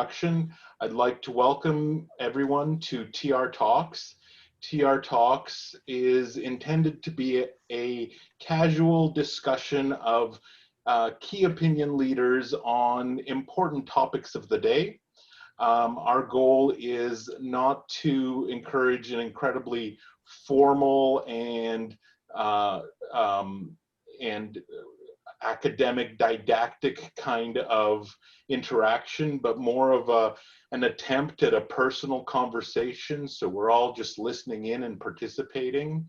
introduction, I'd like to welcome everyone to TR Talks. TR Talks is intended to be a casual discussion of key opinion leaders on important topics of the day. Our goal is not to encourage an incredibly formal and academic, didactic kind of interaction, but more of an attempt at a personal conversation. So we're all just listening in and participating.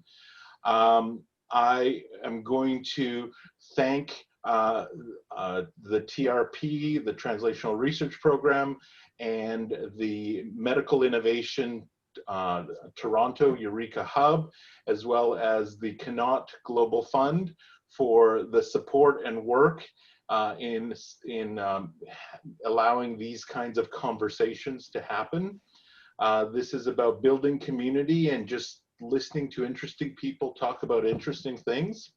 I am going to thank the TRP, the Translational Research Program, and the Medical Innovation Toronto Eureka Hub, as well as the Connaught Global Fund for the support and work in allowing these kinds of conversations to happen. This is about building community and just listening to interesting people talk about interesting things.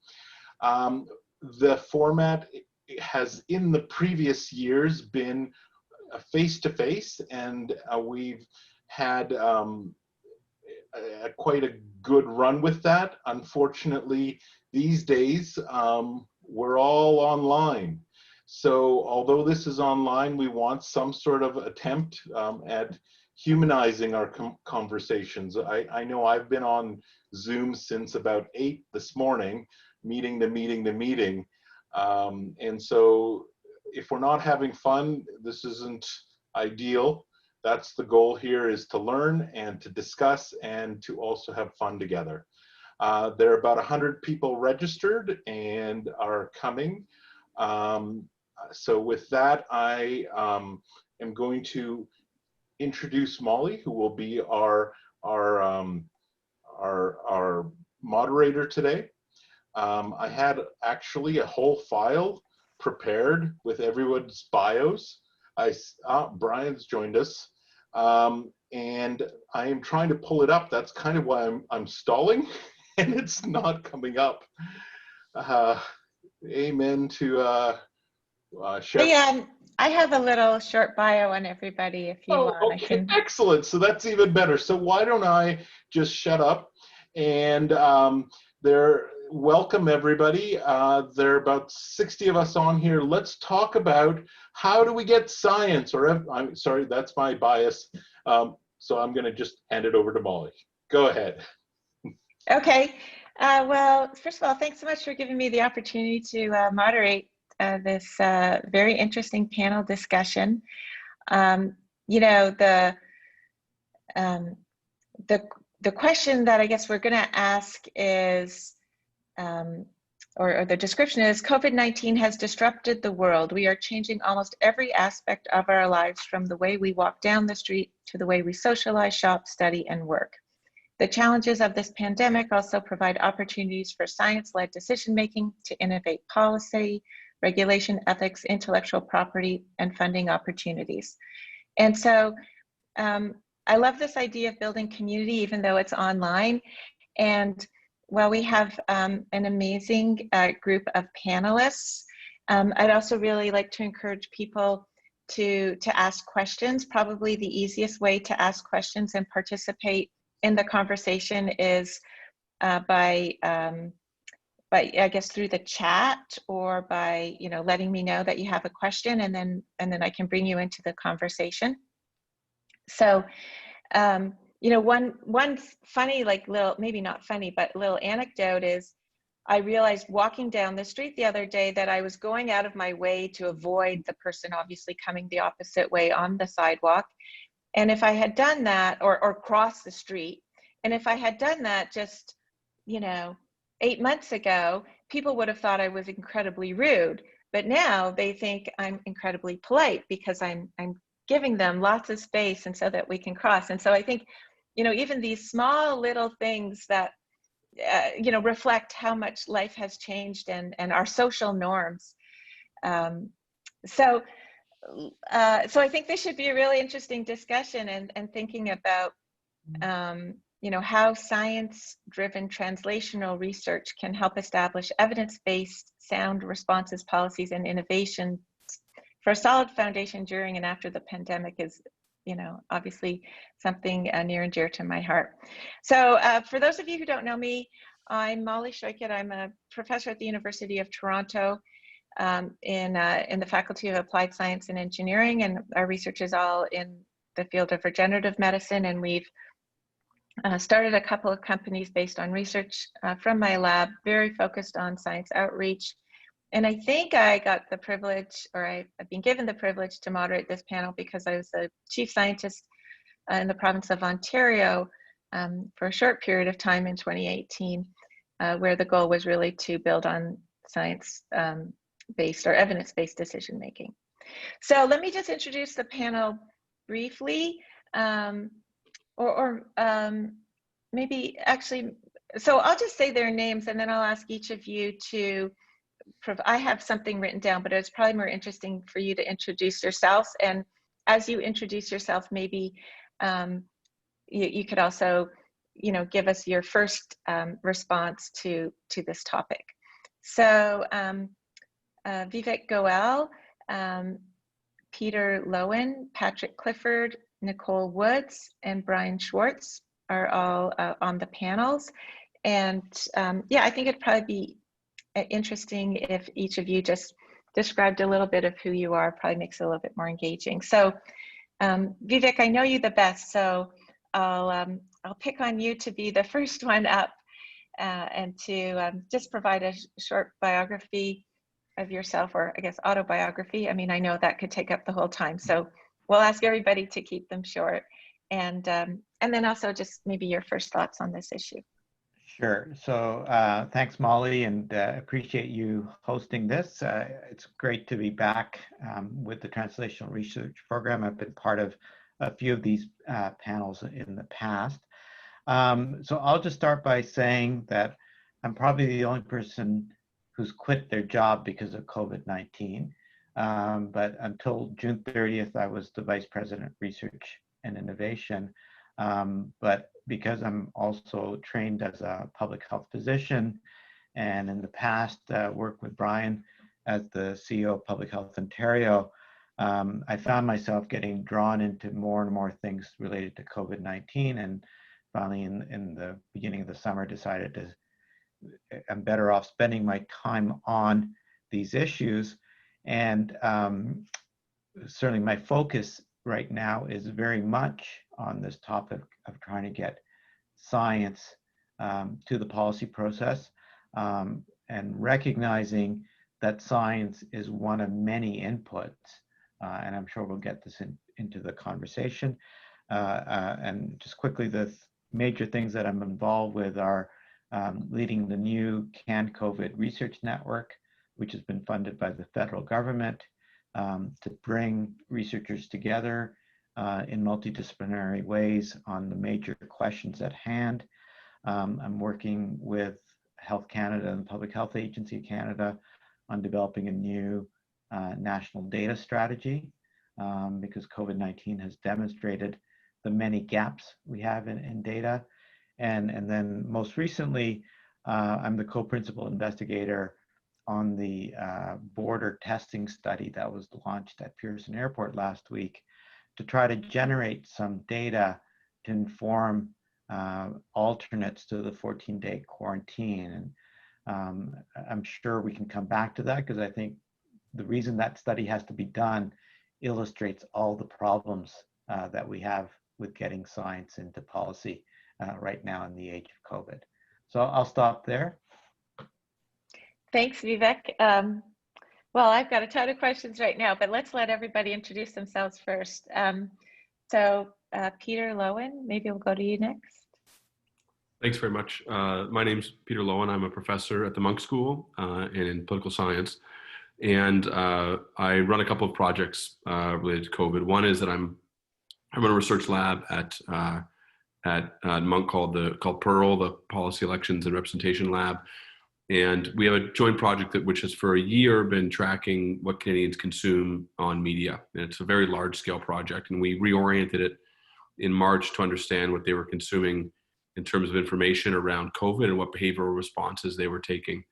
The format has in the previous years been face-to-face, and we've had quite a good run with that. Unfortunately, these days, we're all online. So although this is online, we want some sort of attempt at humanizing our conversations. I know I've been on Zoom since about 8 this morning, meeting to meeting. And so if we're not having fun, this isn't ideal. That's the goal here, is to learn and to discuss and to also have fun together. There are about 100 people registered and are coming. So with that, I am going to introduce Molly, who will be our moderator today. I had actually a whole file prepared with everyone's bios. Brian's joined us. And I am trying to pull it up. That's kind of why I'm stalling, and it's not coming up. Amen to Chef. I have a little short bio on everybody if you want. Okay, I can... Excellent. So that's even better. So why don't I just shut up and welcome everybody. There are about 60 of us on here. Let's talk about how do we get science, or I'm sorry, that's my bias. So I'm going to just hand it over to Molly. Go ahead. Okay. Well, first of all, thanks so much for giving me the opportunity to moderate this very interesting panel discussion. You know, the question that I guess we're going to ask is, or the description is, COVID-19 has disrupted the world. We are changing almost every aspect of our lives, from the way we walk down the street to the way we socialize, shop, study, and work. The challenges of this pandemic also provide opportunities for science-led decision-making to innovate policy, regulation, ethics, intellectual property, and funding opportunities. And so I love this idea of building community, even though it's online. And while we have an amazing group of panelists, I'd also really like to encourage people to ask questions. Probably the easiest way to ask questions and participate in the conversation is by I guess through the chat, or by letting me know that you have a question, and then I can bring you into the conversation. So one funny, like, little, maybe not funny, but little anecdote is, I realized walking down the street the other day that I was going out of my way to avoid the person obviously coming the opposite way on the sidewalk. And if I had done that, or crossed the street, and if I had done that just, 8 months ago, people would have thought I was incredibly rude. But now they think I'm incredibly polite because I'm giving them lots of space, and so that we can cross. And so I think, even these small little things that, reflect how much life has changed and our social norms. So I think this should be a really interesting discussion, and thinking about, how science-driven translational research can help establish evidence-based, sound responses, policies, and innovations for a solid foundation during and after the pandemic is, obviously something near and dear to my heart. So for those of you who don't know me, I'm Molly Shoykett. I'm a professor at the University of Toronto in the Faculty of Applied Science and Engineering, and our research is all in the field of regenerative medicine, and we've started a couple of companies based on research from my lab, very focused on science outreach. And I think I got the privilege, or I've been given the privilege to moderate this panel because I was a chief scientist in the province of Ontario for a short period of time in 2018, where the goal was really to build on science-based or evidence-based decision-making. So let me just introduce the panel briefly, maybe actually, so I'll just say their names and then I'll ask each of you to I have something written down, but it's probably more interesting for you to introduce yourselves. And as you introduce yourself, maybe you could also, give us your first response to this topic. So Vivek Goel, Peter Lowen, Patrick Clifford, Nicole Woods, and Brian Schwartz are all on the panels. And yeah, I think it'd probably be interesting if each of you just described a little bit of who you are. Probably makes it a little bit more engaging. So Vivek, I know you the best, so I'll pick on you to be the first one up and to just provide a short biography of yourself, or I guess autobiography. I mean, I know that could take up the whole time, so we'll ask everybody to keep them short, and then also just maybe your first thoughts on this issue. Sure. So thanks, Molly, and appreciate you hosting this. It's great to be back with the Translational Research Program. I've been part of a few of these panels in the past. So I'll just start by saying that I'm probably the only person who's quit their job because of COVID-19. But until June 30th, I was the Vice President of Research and Innovation. But because I'm also trained as a public health physician, and in the past worked with Brian as the CEO of Public Health Ontario, I found myself getting drawn into more and more things related to COVID-19, and finally in the beginning of the summer decided I'm better off spending my time on these issues. And certainly my focus right now is very much on this topic of trying to get science to the policy process, and recognizing that science is one of many inputs, and I'm sure we'll get this into the conversation. And just quickly, the major things that I'm involved with are leading the new CAN-COVID Research Network, which has been funded by the federal government, to bring researchers together in multidisciplinary ways on the major questions at hand. I'm working with Health Canada and Public Health Agency Canada on developing a new national data strategy, because COVID-19 has demonstrated the many gaps we have in data. And then most recently, I'm the co-principal investigator on the border testing study that was launched at Pearson Airport last week, to try to generate some data to inform alternates to the 14-day quarantine. And I'm sure we can come back to that, because I think the reason that study has to be done illustrates all the problems that we have with getting science into policy right now in the age of COVID. So I'll stop there. Thanks, Vivek. Well, I've got a ton of questions right now, but let's let everybody introduce themselves first. So Peter Lowen, maybe we'll go to you next. Thanks very much. My name's Peter Lowen. I'm a professor at the Monk School and in political science. And I run a couple of projects related to COVID. One is that I run a research lab at Monk called PEARL, the Policy Elections and Representation Lab. And we have a joint project which has for a year been tracking what Canadians consume on media. And it's a very large scale project. And we reoriented it in March to understand what they were consuming in terms of information around COVID and what behavioral responses they were taking.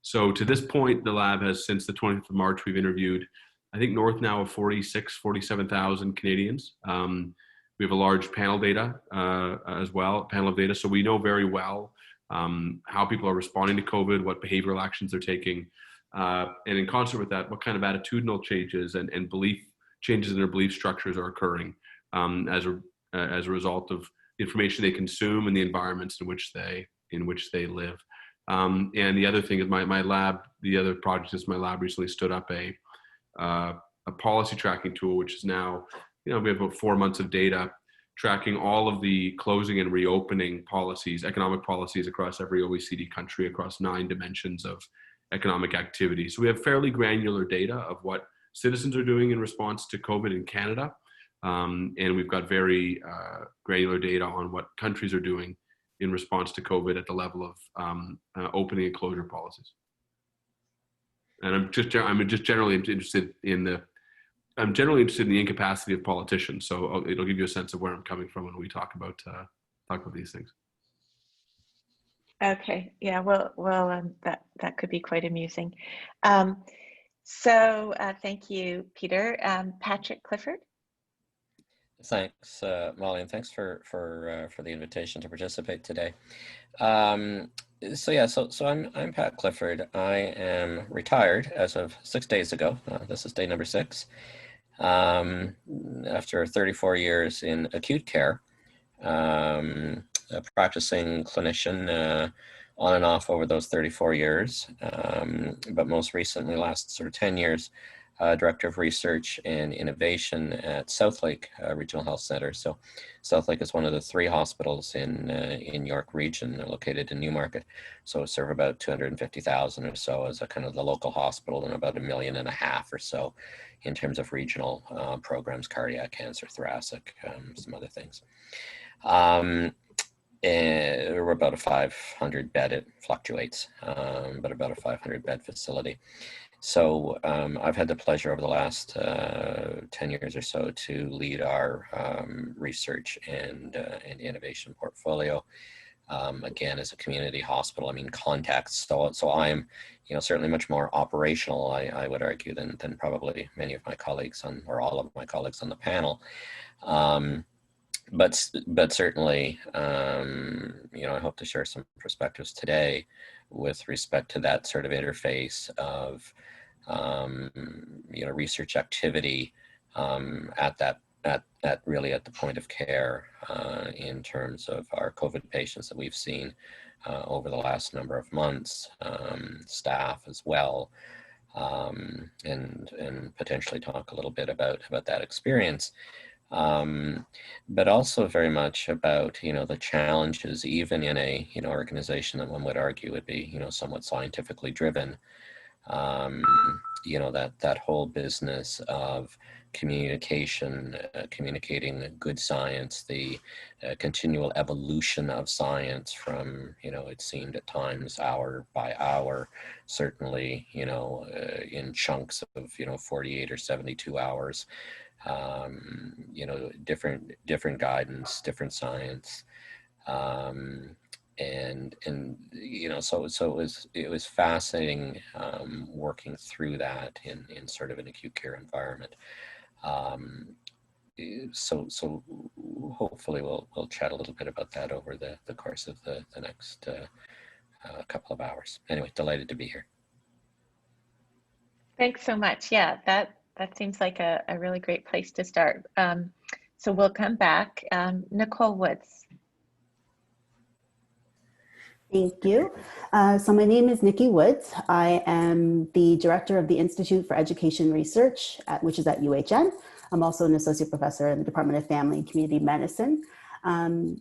So to this point, the lab has, since the 20th of March, we've interviewed I think, north now of 46, 47,000 Canadians. We have a large panel data as well, panel of data. So we know very well how people are responding to COVID, what behavioral actions they're taking. And in concert with that, what kind of attitudinal changes and belief changes in their belief structures are occurring as a result of the information they consume and the environments in which they live. And the other thing is my lab, the other project is my lab recently stood up a policy tracking tool, which is now, we have about 4 months of data tracking all of the closing and reopening policies, economic policies across every OECD country, across 9 dimensions of economic activity. So we have fairly granular data of what citizens are doing in response to COVID in Canada. And we've got very granular data on what countries are doing in response to COVID at the level of opening and closure policies. And I'm just generally interested in the incapacity of politicians. So it'll give you a sense of where I'm coming from when we talk about these things. Okay, yeah, well, that could be quite amusing. So thank you, Peter. Patrick Clifford. Thanks, Molly, and thanks for the invitation to participate today. So I'm Pat Clifford. I am retired as of 6 days ago. This is day number 6. After 34 years in acute care, a practicing clinician on and off over those 34 years, but most recently, last sort of 10 years, Director of Research and Innovation at Southlake Regional Health Center. So Southlake is one of the 3 hospitals in York Region, located in Newmarket. So serve about 250,000 or so as a kind of the local hospital, and about 1.5 million or so in terms of regional programs, cardiac cancer, thoracic, some other things. And we're about a 500 bed, it fluctuates, but about a 500 bed facility. So I've had the pleasure over the last 10 years or so to lead our research and innovation portfolio. Again, as a community hospital, I mean, context. So I'm, certainly much more operational, I would argue, than probably many of my colleagues or all of my colleagues on the panel. But certainly, I hope to share some perspectives today with respect to that sort of interface of, research activity at really at the point of care in terms of our COVID patients that we've seen over the last number of months, staff as well, and potentially talk a little bit about that experience. But also very much about, the challenges, even in a, organization that one would argue would be, somewhat scientifically driven, that whole business of communication, communicating good science, the continual evolution of science from, it seemed at times hour by hour, certainly, in chunks of, 48 or 72 hours, different guidance, different science, so it was fascinating working through that in sort of an acute care environment. So hopefully we'll chat a little bit about that over the course of the next couple of hours. Anyway, delighted to be here. Thanks so much. Yeah, that seems like a really great place to start. So we'll come back. Nikki Woods. Thank you. So my name is Nikki Woods. I am the director of the Institute for Education Research, which is at UHN. I'm also an associate professor in the Department of Family and Community Medicine.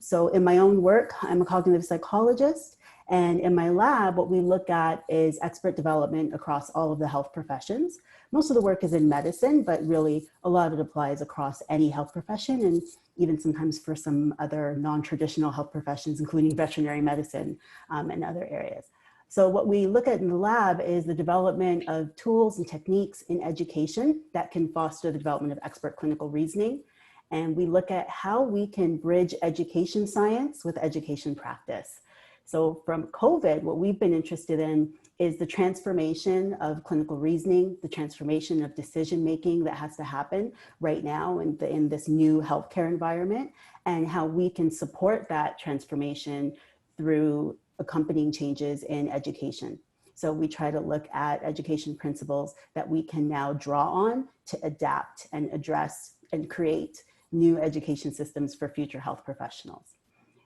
So in my own work, I'm a cognitive psychologist. And in my lab, what we look at is expert development across all of the health professions. Most of the work is in medicine, but really a lot of it applies across any health profession, and even sometimes for some other non-traditional health professions, including veterinary medicine and other areas. So what we look at in the lab is the development of tools and techniques in education that can foster the development of expert clinical reasoning. And we look at how we can bridge education science with education practice. So from COVID, what we've been interested in is the transformation of clinical reasoning, the transformation of decision-making that has to happen right now in this new healthcare environment, and how we can support that transformation through accompanying changes in education. So we try to look at education principles that we can now draw on to adapt and address and create new education systems for future health professionals.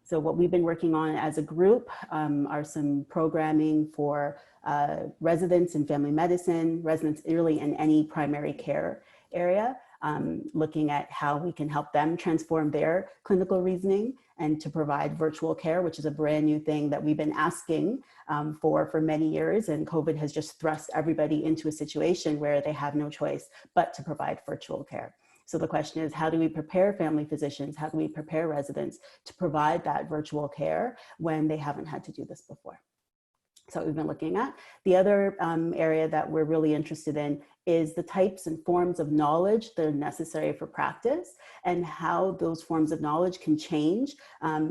So what we've been working on as a group are some programming for residents in family medicine, residents really in any primary care area, looking at how we can help them transform their clinical reasoning and to provide virtual care, which is a brand new thing that we've been asking for many years. And COVID has just thrust everybody into a situation where they have no choice but to provide virtual care. So the question is, how do we prepare family physicians? How do we prepare residents to provide that virtual care when they haven't had to do this before? So we've been looking at. The other area that we're really interested in is the types and forms of knowledge that are necessary for practice and how those forms of knowledge can change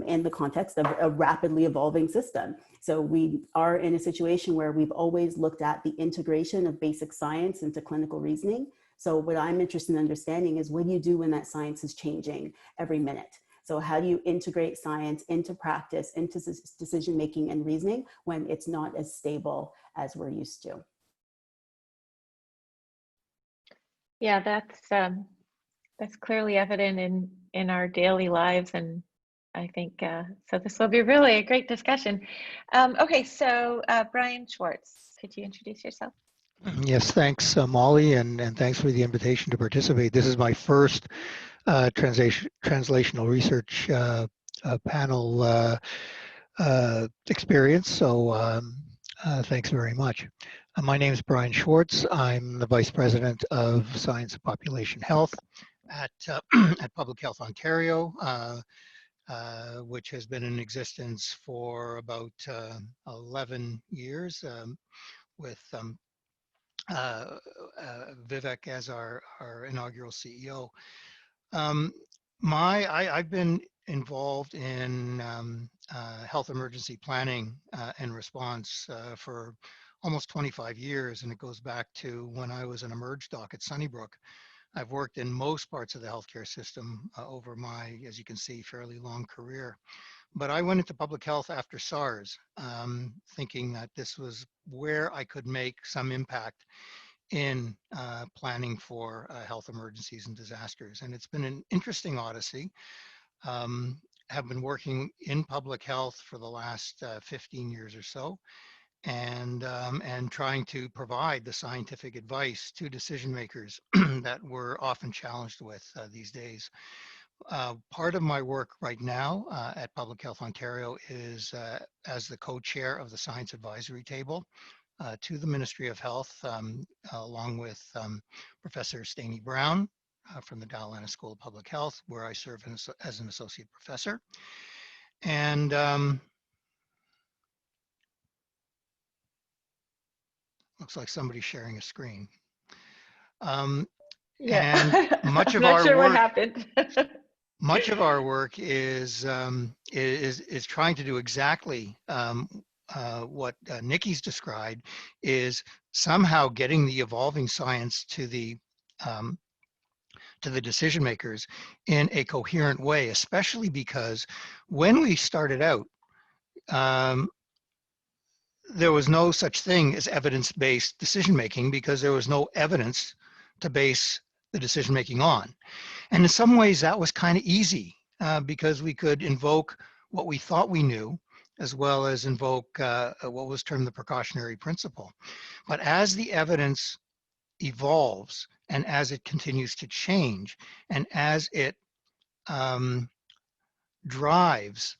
in the context of a rapidly evolving system. So we are in a situation where we've always looked at the integration of basic science into clinical reasoning. So what I'm interested in understanding is, what do you do when that science is changing every minute? So how do you integrate science into practice, into decision-making and reasoning when it's not as stable as we're used to? Yeah, that's clearly evident in our daily lives, and I think so. This will be really a great discussion. Okay, so Brian Schwartz, could you introduce yourself? Yes, thanks, Molly, and thanks for the invitation to participate. This is my first translational research panel experience, so thanks very much. My name is Brian Schwartz. I'm the Vice President of Science and Population Health at Public Health Ontario, which has been in existence for about 11 years with Vivek as our inaugural CEO. I've been involved in health emergency planning and response for almost 25 years, and it goes back to when I was an emerge doc at Sunnybrook. I've worked in most parts of the healthcare system over my, as you can see, fairly long career. But I went into public health after SARS, thinking that this was where I could make some impact in planning for health emergencies and disasters. And it's been an interesting odyssey. Have been working in public health for the last 15 years or so, and trying to provide the scientific advice to decision makers that we're often challenged with these days. Part of my work right now at Public Health Ontario is as the co-chair of the Science Advisory Table to the Ministry of Health, along with Professor Staney Brown from the Dalhousie School of Public Health, where I serve as an associate professor. And looks like somebody's sharing a screen. Yeah. And much of I'm not our sure work, what happened. much of our work is trying to do exactly what Nikki's described, is somehow getting the evolving science to the decision makers in a coherent way, especially because when we started out, there was no such thing as evidence-based decision-making because there was no evidence to base the decision-making on. And in some ways that was kind of easy because we could invoke what we thought we knew, as well as invoke what was termed the precautionary principle. But as the evidence evolves and as it continues to change, and as it drives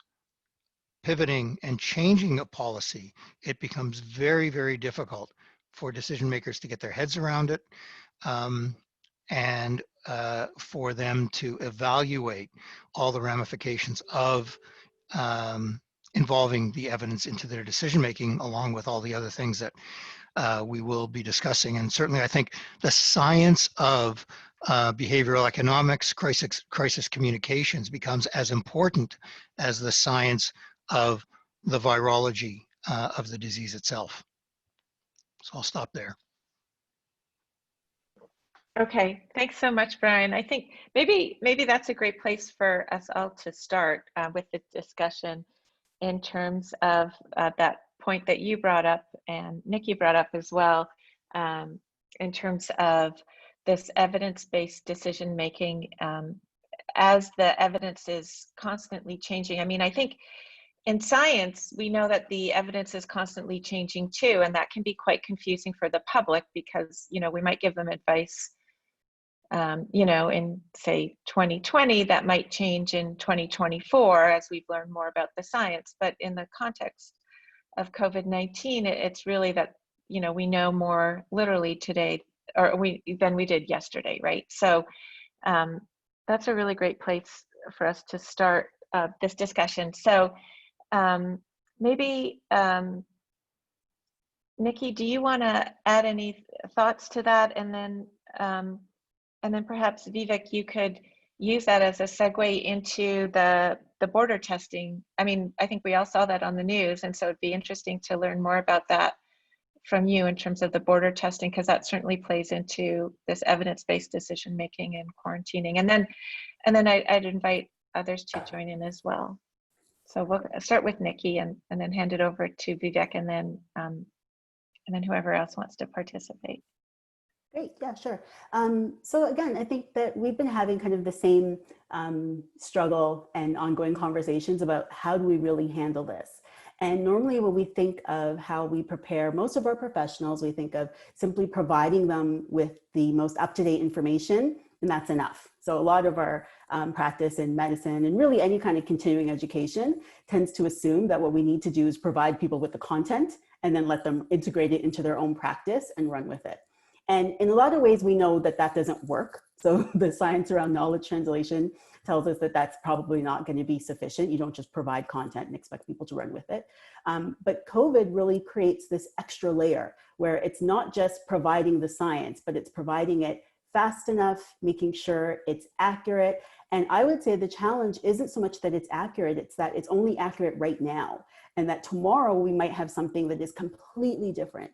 pivoting and changing a policy, it becomes very, very difficult for decision makers to get their heads around it, and for them to evaluate all the ramifications of involving the evidence into their decision making, along with all the other things that we will be discussing. And certainly I think the science of behavioral economics, crisis communications becomes as important as the science of the virology of the disease itself. So I'll stop there. Okay, thanks so much, Brian. I think maybe that's a great place for us all to start with the discussion in terms of that point that you brought up and Nikki brought up as well, in terms of this evidence-based decision making as the evidence is constantly changing. I mean, I think in science, we know that the evidence is constantly changing too, and that can be quite confusing for the public because, you know, we might give them advice you know, in say 2020, that might change in 2024 as we've learned more about the science. But in the context of COVID-19, it's really that, you know, we know more literally today than we did yesterday, right? So that's a really great place for us to start this discussion. So maybe, Nikki, do you want to add any thoughts to that? And then perhaps Vivek, you could use that as a segue into the border testing. I mean, I think we all saw that on the news, and so it'd be interesting to learn more about that from you in terms of the border testing, because that certainly plays into this evidence-based decision making and quarantining. And then I'd invite others to join in as well. So we'll start with Nikki and then hand it over to Vivek, and then whoever else wants to participate. Great, yeah, sure. So again, I think that we've been having kind of the same struggle and ongoing conversations about how do we really handle this. And normally when we think of how we prepare most of our professionals, we think of simply providing them with the most up-to-date information, and that's enough. So a lot of our practice in medicine and really any kind of continuing education tends to assume that what we need to do is provide people with the content and then let them integrate it into their own practice and run with it. And in a lot of ways, we know that that doesn't work. So the science around knowledge translation tells us that that's probably not going to be sufficient. You don't just provide content and expect people to run with it. But COVID really creates this extra layer where it's not just providing the science, but it's providing it fast enough, making sure it's accurate. And I would say the challenge isn't so much that it's accurate, it's that it's only accurate right now. And that tomorrow we might have something that is completely different.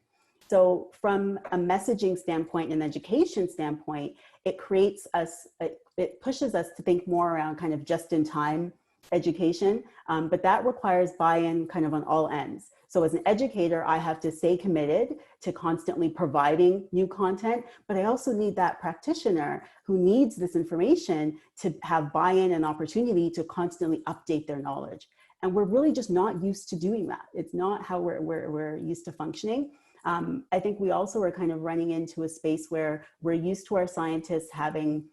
So from a messaging standpoint and education standpoint, it creates us, it pushes us to think more around kind of just-in-time education, but that requires buy-in kind of on all ends. So as an educator, I have to stay committed to constantly providing new content, but I also need that practitioner who needs this information to have buy-in and opportunity to constantly update their knowledge. And we're really just not used to doing that. It's not how we're used to functioning. I think we also are kind of running into a space where we're used to our scientists having,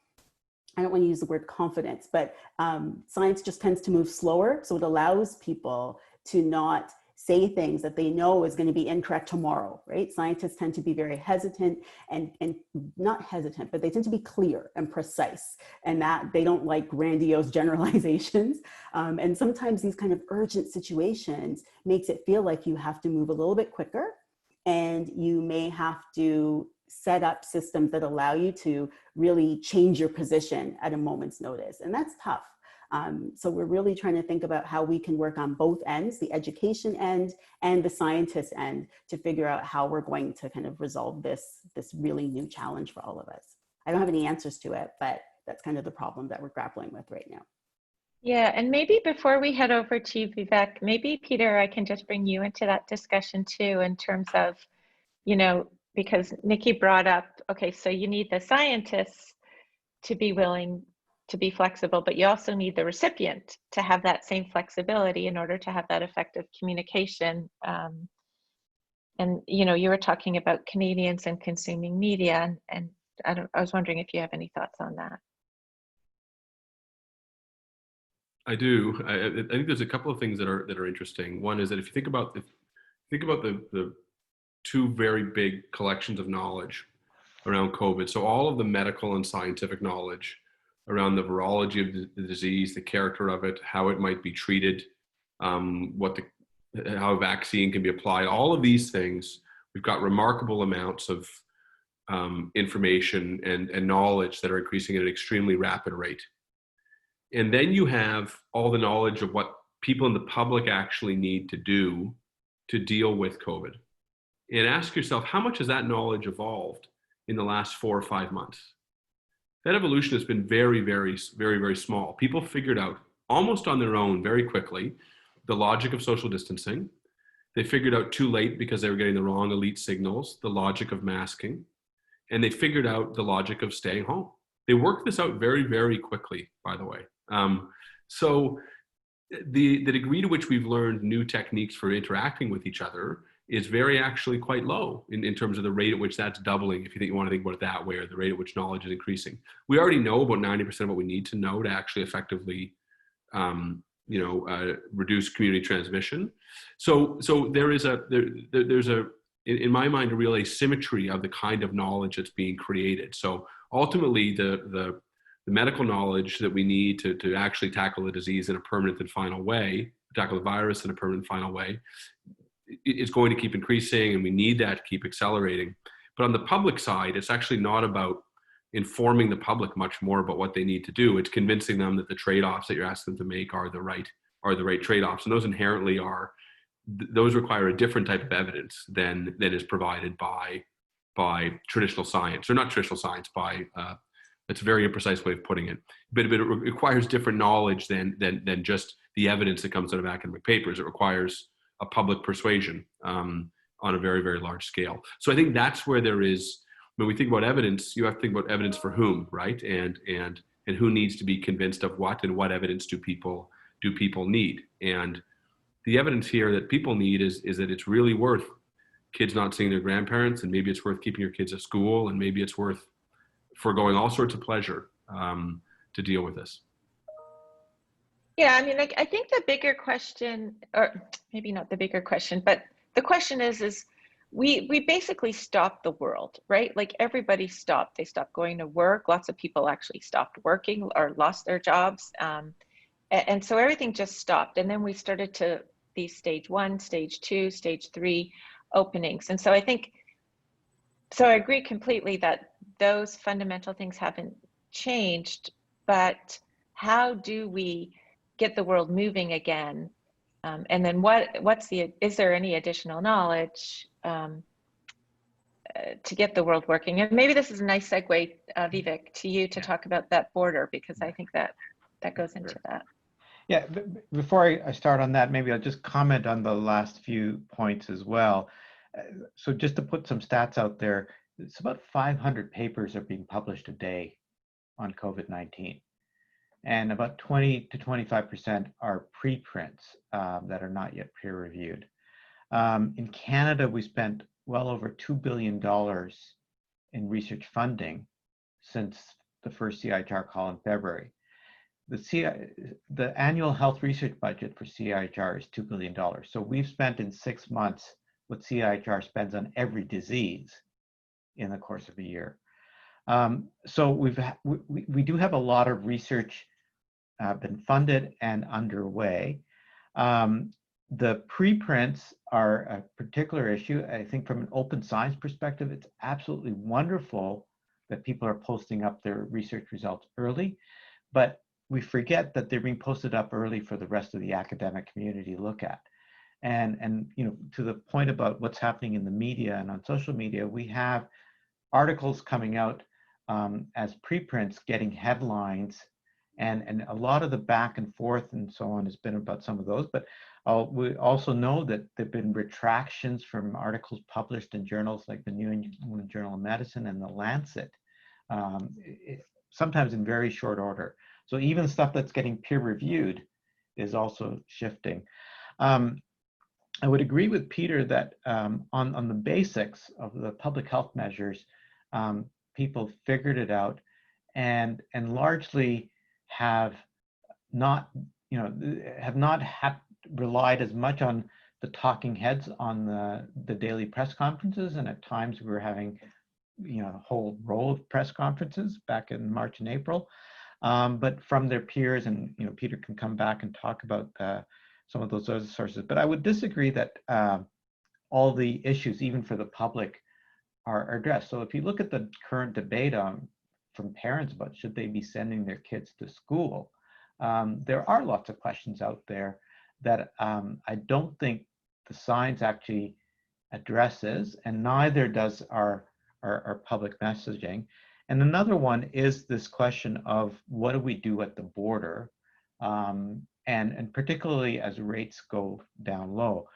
I don't want to use the word confidence, but science just tends to move slower. So it allows people to not say things that they know is going to be incorrect tomorrow, right? Scientists tend to be very hesitant and not hesitant, but they tend to be clear and precise, and that they don't like grandiose generalizations. And sometimes these kind of urgent situations makes it feel like you have to move a little bit quicker, and you may have to set up systems that allow you to really change your position at a moment's notice. And that's tough. So we're really trying to think about how we can work on both ends, the education end and the scientist end, to figure out how we're going to kind of resolve this really new challenge for all of us. I don't have any answers to it, but that's kind of the problem that we're grappling with right now. Yeah, and maybe before we head over to you, Vivek, maybe Peter, I can just bring you into that discussion too, in terms of, you know, because Nikki brought up, okay, so you need the scientists to be willing to be flexible, but you also need the recipient to have that same flexibility in order to have that effective communication. And, you know, you were talking about Canadians and consuming media, and I was wondering if you have any thoughts on that. I do. I think there's a couple of things that are interesting. One is that if you think about the two very big collections of knowledge around COVID, so all of the medical and scientific knowledge around the virology of the disease, the character of it, how it might be treated, how a vaccine can be applied, all of these things, we've got remarkable amounts of information and knowledge that are increasing at an extremely rapid rate. And then you have all the knowledge of what people in the public actually need to do to deal with COVID. and ask yourself, how much has that knowledge evolved in the last 4 or 5 months? That evolution has been very, very, very, very small. People figured out almost on their own very quickly the logic of social distancing. They figured out too late, because they were getting the wrong elite signals, the logic of masking, and they figured out the logic of staying home. They worked this out very, very quickly, by the way. So the degree to which we've learned new techniques for interacting with each other is very actually quite low in terms of the rate at which that's doubling, if you want to think about it that way, or the rate at which knowledge is increasing. We already know about 90% of what we need to know to actually effectively reduce community transmission. So there is there's in my mind, a real asymmetry of the kind of knowledge that's being created. So ultimately, the medical knowledge that we need to actually tackle the disease in a permanent and final way, tackle the virus in a permanent and final way, is going to keep increasing, and we need that to keep accelerating. But on the public side, it's actually not about informing the public much more about what they need to do. It's convincing them that the trade-offs that you're asking them to make are the right trade-offs, and those inherently those require a different type of evidence than is provided by traditional science, or not traditional science, it's a very imprecise way of putting it, but it requires different knowledge than just the evidence that comes out of academic papers. It requires a public persuasion on a very, very large scale. So I think that's where there is, when we think about evidence, you have to think about evidence for whom, right? And who needs to be convinced of what, and what evidence do people need? And the evidence here that people need is that it's really worth kids not seeing their grandparents, and maybe it's worth keeping your kids at school, and maybe it's worth foregoing all sorts of pleasure to deal with this. Yeah, I mean, I think the bigger question, or maybe not the bigger question, but the question is we basically stopped the world, right? Like, everybody stopped. They stopped going to work. Lots of people actually stopped working or lost their jobs. And so everything just stopped. And then we started to these stage 1, stage 2, stage 3 openings. And so I agree completely that those fundamental things haven't changed, but how do we get the world moving again? And then is there any additional knowledge to get the world working? And maybe this is a nice segue, Vivek, to you to talk about that border, because I think that goes into that. Yeah, before I start on that, maybe I'll just comment on the last few points as well. So just to put some stats out there, it's about 500 papers are being published a day on COVID-19. And about 20 to 25% are preprints that are not yet peer reviewed. In Canada, we spent well over $2 billion in research funding since the first CIHR call in February. The annual health research budget for CIHR is $2 billion. So we've spent in 6 months what CIHR spends on every disease in the course of a year. So we do have a lot of research been funded and underway. The preprints are a particular issue. I think from an open science perspective, it's absolutely wonderful that people are posting up their research results early, but we forget that they're being posted up early for the rest of the academic community to look at. And to the point about what's happening in the media and on social media, we have articles coming out as preprints getting headlines, and a lot of the back and forth and so on has been about some of those. But we also know that there have been retractions from articles published in journals like the New England Journal of Medicine and the Lancet, sometimes in very short order. So even stuff that's getting peer reviewed is also shifting. I would agree with Peter that on the basics of the public health measures, people figured it out and largely have not relied as much on the talking heads on the daily press conferences. And at times we were having a whole row of press conferences back in March and April. But from their peers, and Peter can come back and talk about some of those other sources. But I would disagree that all the issues, even for the public, are addressed. So if you look at the current debate from parents about should they be sending their kids to school, there are lots of questions out there that I don't think the science actually addresses, and neither does our public messaging. And another one is this question of what do we do at the border, and particularly as rates go down low.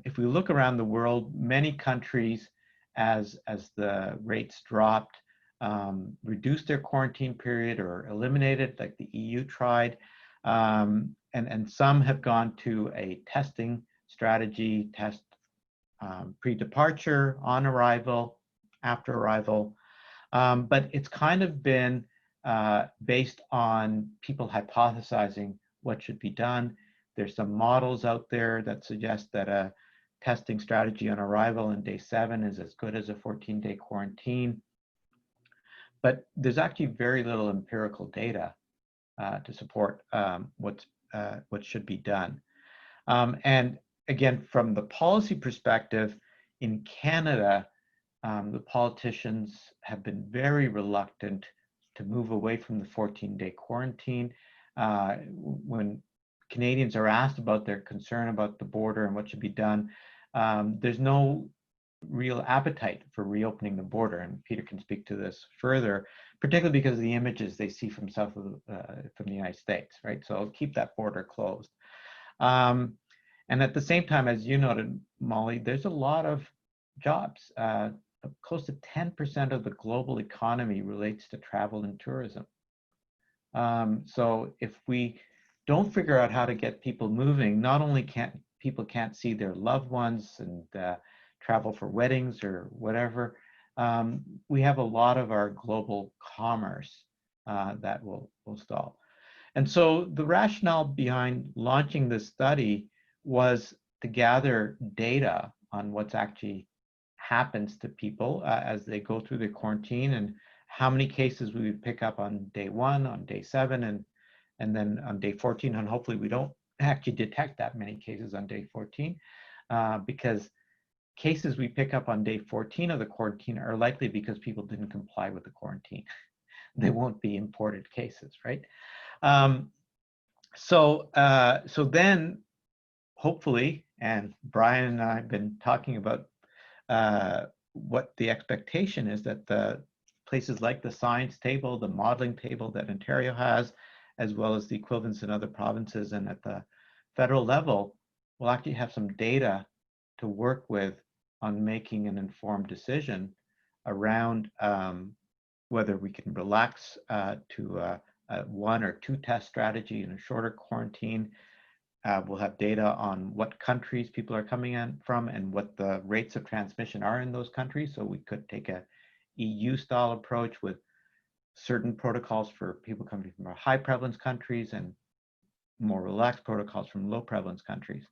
If we look around the world, many countries, as the rates dropped, reduced their quarantine period or eliminated, like the EU tried, and some have gone to a testing strategy, test pre-departure, on arrival, after arrival. But it's kind of been based on people hypothesizing what should be done. There's some models out there that suggest that a testing strategy on arrival on day 7 is as good as a 14-day quarantine. But there's actually very little empirical data to support what should be done. And again, from the policy perspective, in Canada, the politicians have been very reluctant to move away from the 14-day quarantine. When Canadians are asked about their concern about the border and what should be done, there's no real appetite for reopening the border, and Peter can speak to this further, particularly because of the images they see from from the United States, right? So keep that border closed. And at the same time, as you noted, Molly, there's a lot of jobs. Close to 10% of the global economy relates to travel and tourism. So if we don't figure out how to get people moving, not only people can't see their loved ones and travel for weddings or whatever, we have a lot of our global commerce that will stall. And so the rationale behind launching this study was to gather data on what's actually happens to people as they go through the quarantine, and how many cases we would pick up on day 1, on day 7, and then on day 14, and hopefully we don't actually detect that many cases on day 14, because cases we pick up on day 14 of the quarantine are likely because people didn't comply with the quarantine. They won't be imported cases, right? So then hopefully, and Brian and I have been talking about what the expectation is, that the places like the science table, the modeling table that Ontario has, as well as the equivalents in other provinces and at the federal level, will actually have some data to work with on making an informed decision around whether we can relax to a 1 or 2 test strategy in a shorter quarantine. We'll have data on what countries people are coming in from and what the rates of transmission are in those countries. So we could take a EU-style approach with certain protocols for people coming from high prevalence countries and more relaxed protocols from low prevalence countries.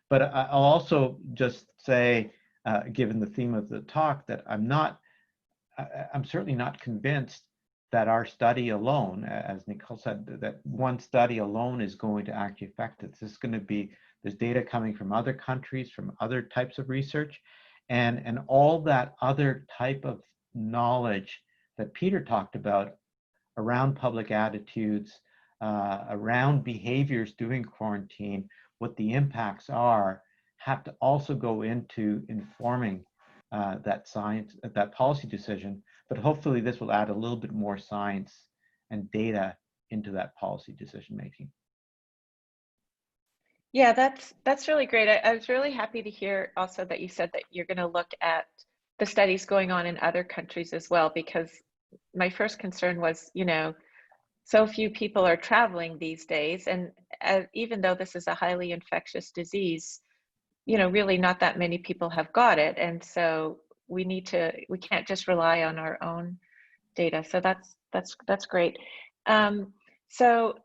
But I'll also just say, given the theme of the talk, that I'm certainly not convinced that our study alone, as Nicole said, that one study alone is going to actually affect it. This is going to be, there's data coming from other countries, from other types of research, and all that other type of knowledge that Peter talked about around public attitudes, around behaviors during quarantine, what the impacts are, have to also go into informing that science, that policy decision. But hopefully this will add a little bit more science and data into that policy decision making. Yeah, that's really great. I was really happy to hear also that you said that you're going to look at the studies going on in other countries as well, because my first concern was, so few people are traveling these days, and even though this is a highly infectious disease, really not that many people have got it, and so we can't just rely on our own data. So that's great. So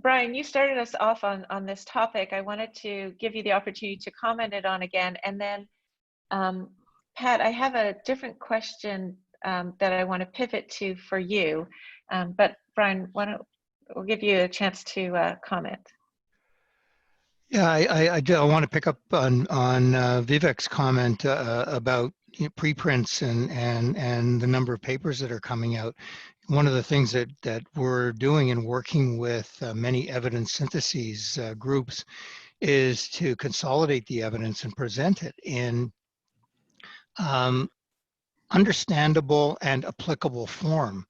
Brian, you started us off on this topic. I wanted to give you the opportunity to comment it on again, and then Pat, I have a different question that I want to pivot to for you, but Brian, we'll give you a chance to comment. Yeah, I want to pick up on Vivek's comment about preprints and the number of papers that are coming out. One of the things that we're doing in working with many evidence syntheses groups is to consolidate the evidence and present it in understandable and applicable form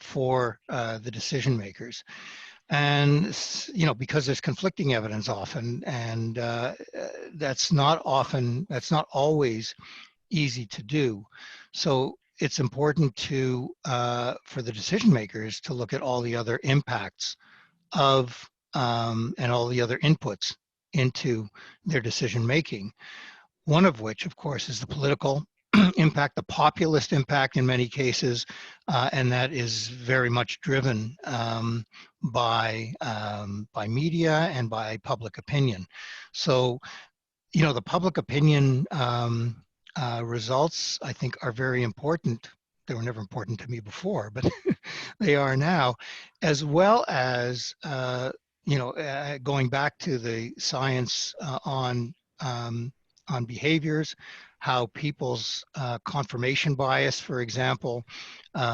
for the decision makers. And because there's conflicting evidence often, and that's not always easy to do. So it's important to for the decision makers to look at all the other impacts of and all the other inputs into their decision making. One of which, of course, is the political impact, the populist impact in many cases, and that is very much driven by media and by public opinion. So, the public opinion results, I think, are very important. They were never important to me before, but they are now, as well as going back to the science on behaviors, how people's confirmation bias, for example,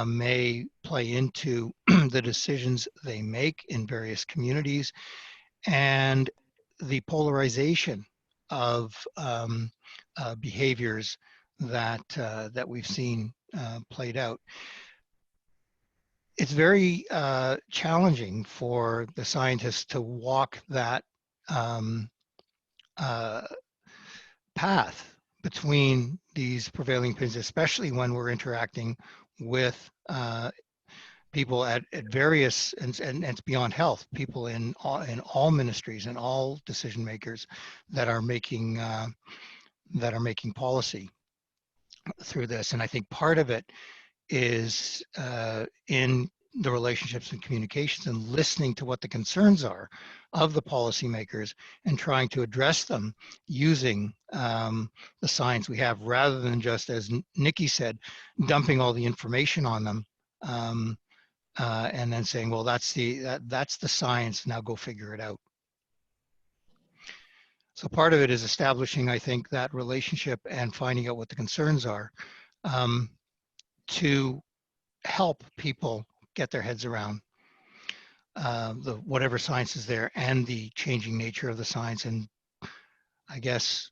may play into the decisions they make in various communities, and the polarization of behaviors that we've seen played out. It's very challenging for the scientists to walk that path between these prevailing opinions, especially when we're interacting with people at various, and it's beyond health, people in all ministries and all decision makers that are making policy through this. And I think part of it is in the relationships and communications and listening to what the concerns are of the policymakers and trying to address them using the science we have, rather than just, as Nikki said, dumping all the information on them and then saying, well, that's the science, now go figure it out. So part of it is establishing, I think, that relationship and finding out what the concerns are to help people get their heads around whatever science is there and the changing nature of the science, and I guess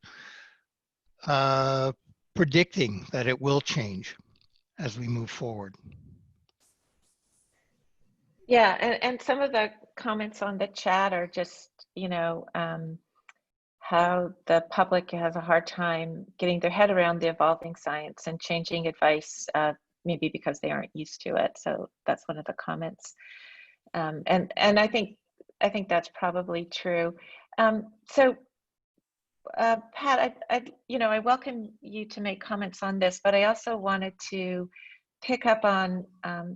predicting that it will change as we move forward. Yeah, and some of the comments on the chat are just, how the public has a hard time getting their head around the evolving science and changing advice, maybe because they aren't used to it. So that's one of the comments. And I think that's probably true. So Pat, I welcome you to make comments on this, but I also wanted to pick up on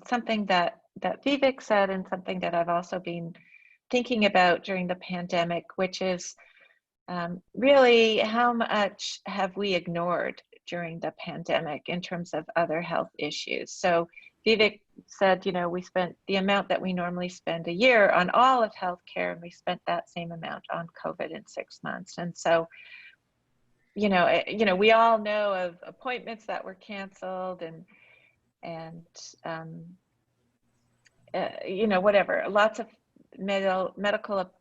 something that Vivek said, and something that I've also been thinking about during the pandemic, which is really how much have we ignored during the pandemic in terms of other health issues. So Vivek said, we spent the amount that we normally spend a year on all of healthcare, and we spent that same amount on COVID in 6 months. And so, we all know of appointments that were canceled and whatever, lots of medical,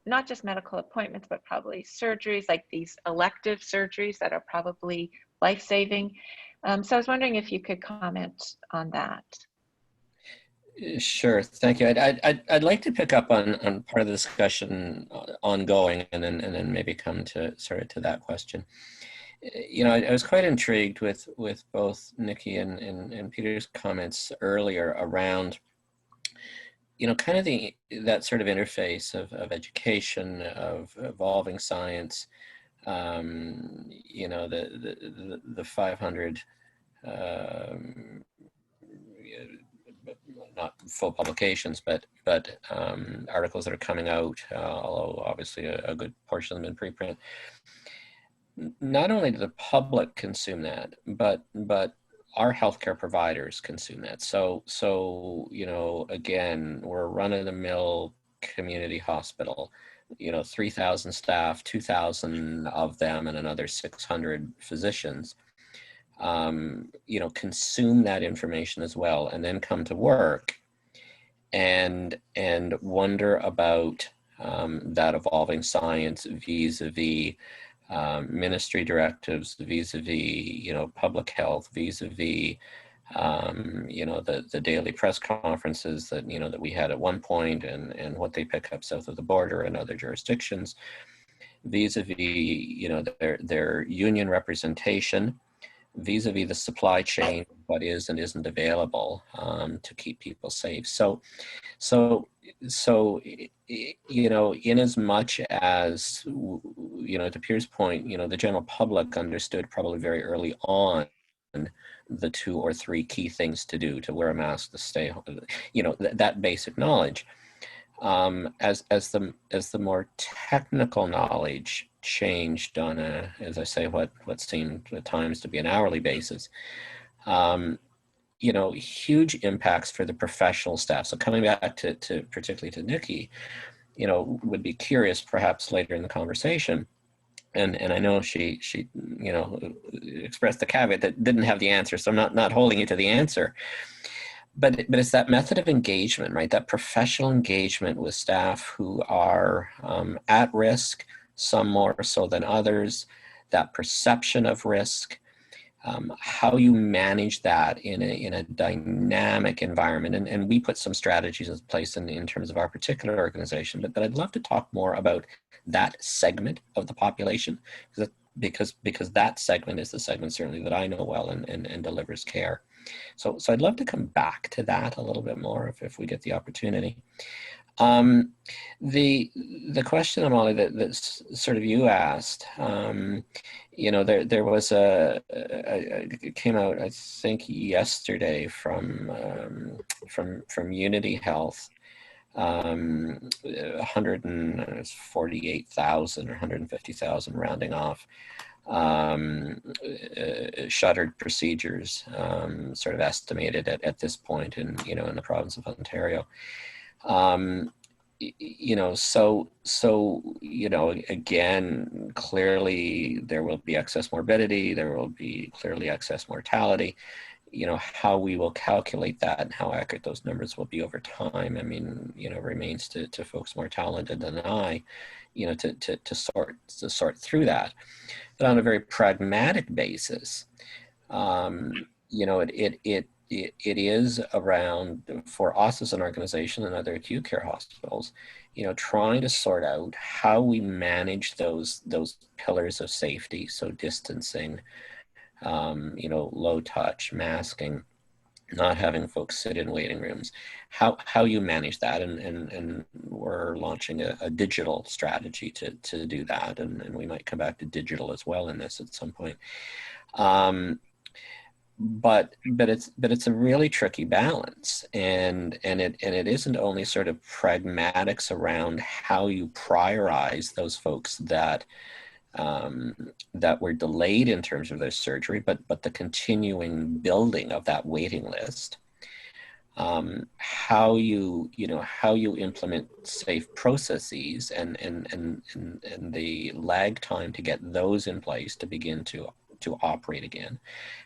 not just medical appointments, but probably surgeries, like these elective surgeries that are probably life-saving. So I was wondering if you could comment on that. Sure, thank you. I'd like to pick up on part of the discussion ongoing, and then maybe come to that question. I was quite intrigued with both Nikki and Peter's comments earlier around, kind of that sort of interface of education, of evolving science, the 500 not full publications, but articles that are coming out, although obviously a good portion of them in preprint. Not only do the public consume that, but our healthcare providers consume that. So again, we're a run-of-the-mill community hospital. 3,000 staff, 2,000 of them, and another 600 physicians. Consume that information as well, and then come to work and wonder about that evolving science vis-a-vis ministry directives vis-a-vis, public health, vis-a-vis, the daily press conferences that, that we had at one point, and what they pick up south of the border and other jurisdictions, vis-a-vis, their union representation, vis-a-vis the supply chain, what is and isn't available to keep people safe. So, in as much as, to Pierre's point, the general public understood probably very early on the 2 or 3 key things to do: to wear a mask, to stay home, that basic knowledge. As the more technical knowledge changed on as I say, what seemed at times to be an hourly basis, huge impacts for the professional staff. So coming back to particularly to Nikki, would be curious perhaps later in the conversation. And I know she expressed the caveat that didn't have the answer, so I'm not holding you to the answer. But it's that method of engagement, right? That professional engagement with staff who are at risk, some more so than others, that perception of risk, how you manage that in a dynamic environment. And we put some strategies in place in terms of our particular organization, but I'd love to talk more about that segment of the population, because that segment is the segment certainly that I know well and delivers care. So I'd love to come back to that a little bit more if we get the opportunity. The question, Amali, that sort of you asked, there was it came out, I think, yesterday from Unity Health, 148,000 or 150,000 rounding off, shuttered procedures, sort of estimated at this point in the province of Ontario. Again, clearly there will be excess morbidity, there will be clearly excess mortality. How we will calculate that and how accurate those numbers will be over time, remains to folks more talented than I, to sort through that. But on a very pragmatic basis, it is around, for us as an organization and other acute care hospitals, trying to sort out how we manage those pillars of safety. So distancing, low touch, masking, not having folks sit in waiting rooms, how you manage that. And we're launching a digital strategy to do that. And we might come back to digital as well in this at some point. But it's a really tricky balance, and it isn't only sort of pragmatics around how you prioritize those folks that were delayed in terms of their surgery, but the continuing building of that waiting list, how you implement safe processes and the lag time to get those in place to begin to operate again,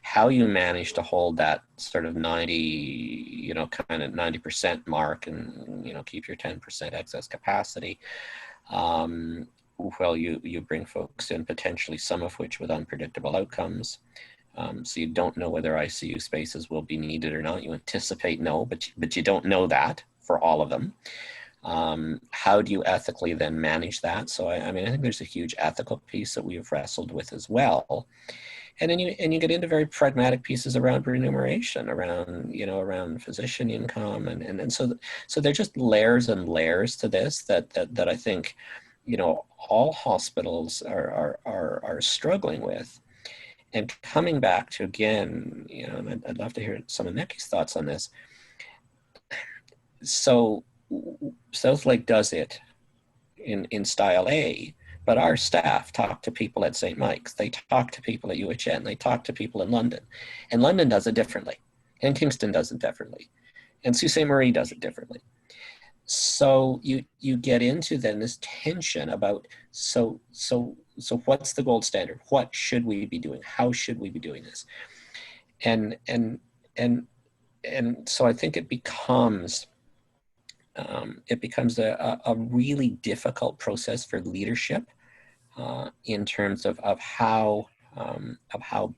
how you manage to hold that sort of 90% mark and, keep your 10% excess capacity, while you bring folks in, potentially some of which with unpredictable outcomes. So you don't know whether ICU spaces will be needed or not. You anticipate no, but you don't know that for all of them. How do you ethically then manage that? So I think there's a huge ethical piece that we have wrestled with as well. And then you get into very pragmatic pieces around remuneration, around physician income, and so there are just layers and layers to this that I think all hospitals are struggling with. And coming back to, again, and I'd love to hear some of Nikki's thoughts on this. So Southlake does it in style A, but our staff talk to people at St. Mike's, they talk to people at UHN, they talk to people in London, and London does it differently, and Kingston does it differently, and Sault Ste. Marie does it differently. So you get into then this tension about, so what's the gold standard? What should we be doing? How should we be doing this? And so I think it becomes a really difficult process for leadership in terms of how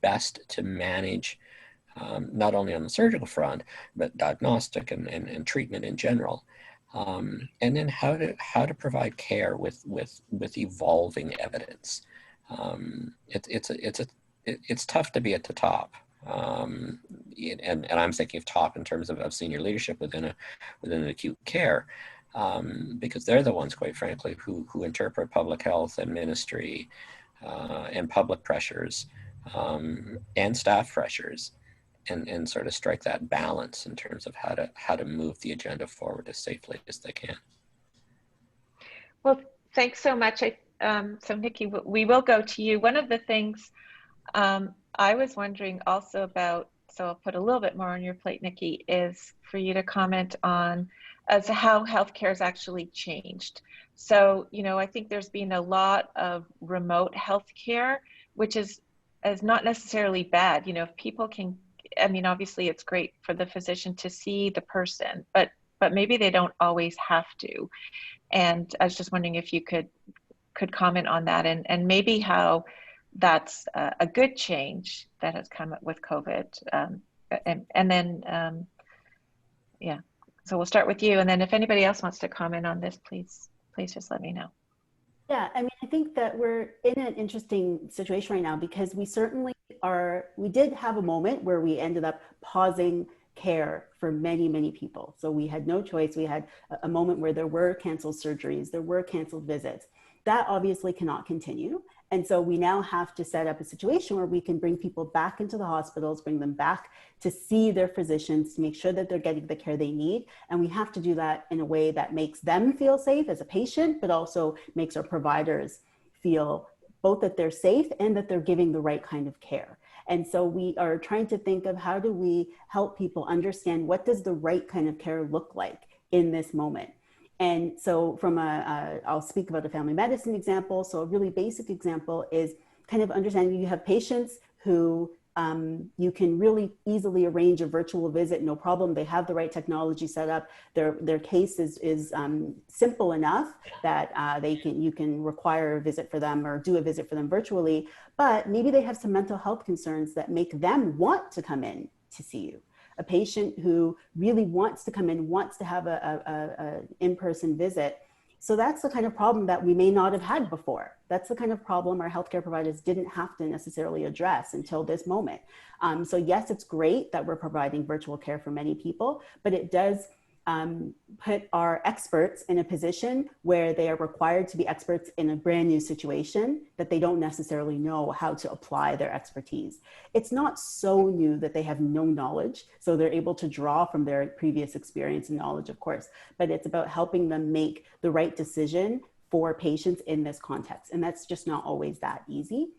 best to manage, not only on the surgical front, but diagnostic and treatment in general. And then how to provide care with evolving evidence. It's tough to be at the top, and I'm thinking of top in terms of senior leadership within acute care, because they're the ones, quite frankly, who interpret public health and ministry and public pressures and staff pressures, and sort of strike that balance in terms of how to move the agenda forward as safely as they can. Well, thanks so much. So Nikki, we will go to you. One of the things I was wondering also about, so I'll put a little bit more on your plate, Nikki, is for you to comment on as to how healthcare has actually changed. So, I think there's been a lot of remote healthcare, which is not necessarily bad. If people can, obviously it's great for the physician to see the person, but maybe they don't always have to. And I was just wondering if you could comment on that, and maybe how that's a good change that has come with COVID. And then, yeah, so we'll start with you. And then if anybody else wants to comment on this, please just let me know. Yeah, I think that we're in an interesting situation right now, because we certainly we did have a moment where we ended up pausing care for many, many people. So we had no choice. We had a moment where there were canceled surgeries, there were canceled visits. That obviously cannot continue. And so we now have to set up a situation where we can bring people back into the hospitals, bring them back to see their physicians, to make sure that they're getting the care they need. And we have to do that in a way that makes them feel safe as a patient, but also makes our providers feel both that they're safe and that they're giving the right kind of care. And so we are trying to think of how do we help people understand what does the right kind of care look like in this moment. And so from I'll speak about a family medicine example. So a really basic example is kind of understanding you have patients who you can really easily arrange a virtual visit, no problem. They have the right technology set up. Their case is simple enough that you can require a visit for them or do a visit for them virtually, but maybe they have some mental health concerns that make them want to come in to see you. A patient who really wants to come in, wants to have a in-person visit. So that's the kind of problem that we may not have had before. That's the kind of problem our healthcare providers didn't have to necessarily address until this moment. So yes, it's great that we're providing virtual care for many people, but it does put our experts in a position where they are required to be experts in a brand new situation that they don't necessarily know how to apply their expertise. It's not so new that they have no knowledge, so they're able to draw from their previous experience and knowledge, of course, but it's about helping them make the right decision for patients in this context. And that's just not always that easy.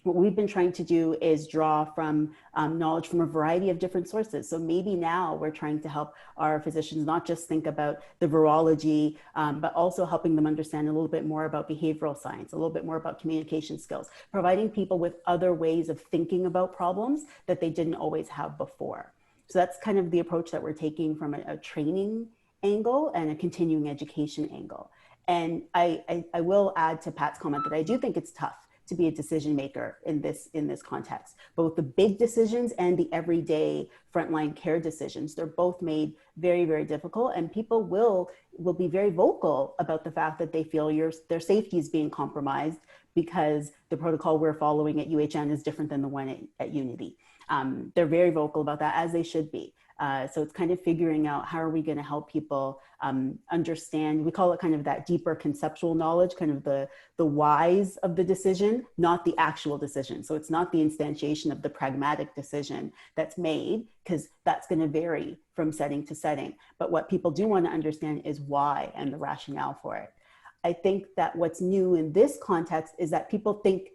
What we've been trying to do is draw from knowledge from a variety of different sources. So maybe now we're trying to help our physicians not just think about the virology, but also helping them understand a little bit more about behavioral science, a little bit more about communication skills, providing people with other ways of thinking about problems that they didn't always have before. So that's kind of the approach that we're taking from a training angle and a continuing education angle. And I will add to Pat's comment that I do think it's tough to be a decision maker in this context. Both the big decisions and the everyday frontline care decisions, they're both made very, very difficult, and people will be very vocal about the fact that they feel their safety is being compromised because the protocol we're following at UHN is different than the one at Unity. They're very vocal about that, as they should be. So it's kind of figuring out how are we going to help people understand, we call it kind of that deeper conceptual knowledge, kind of the whys of the decision, not the actual decision. So it's not the instantiation of the pragmatic decision that's made, because that's going to vary from setting to setting. But what people do want to understand is why and the rationale for it. I think that what's new in this context is that people think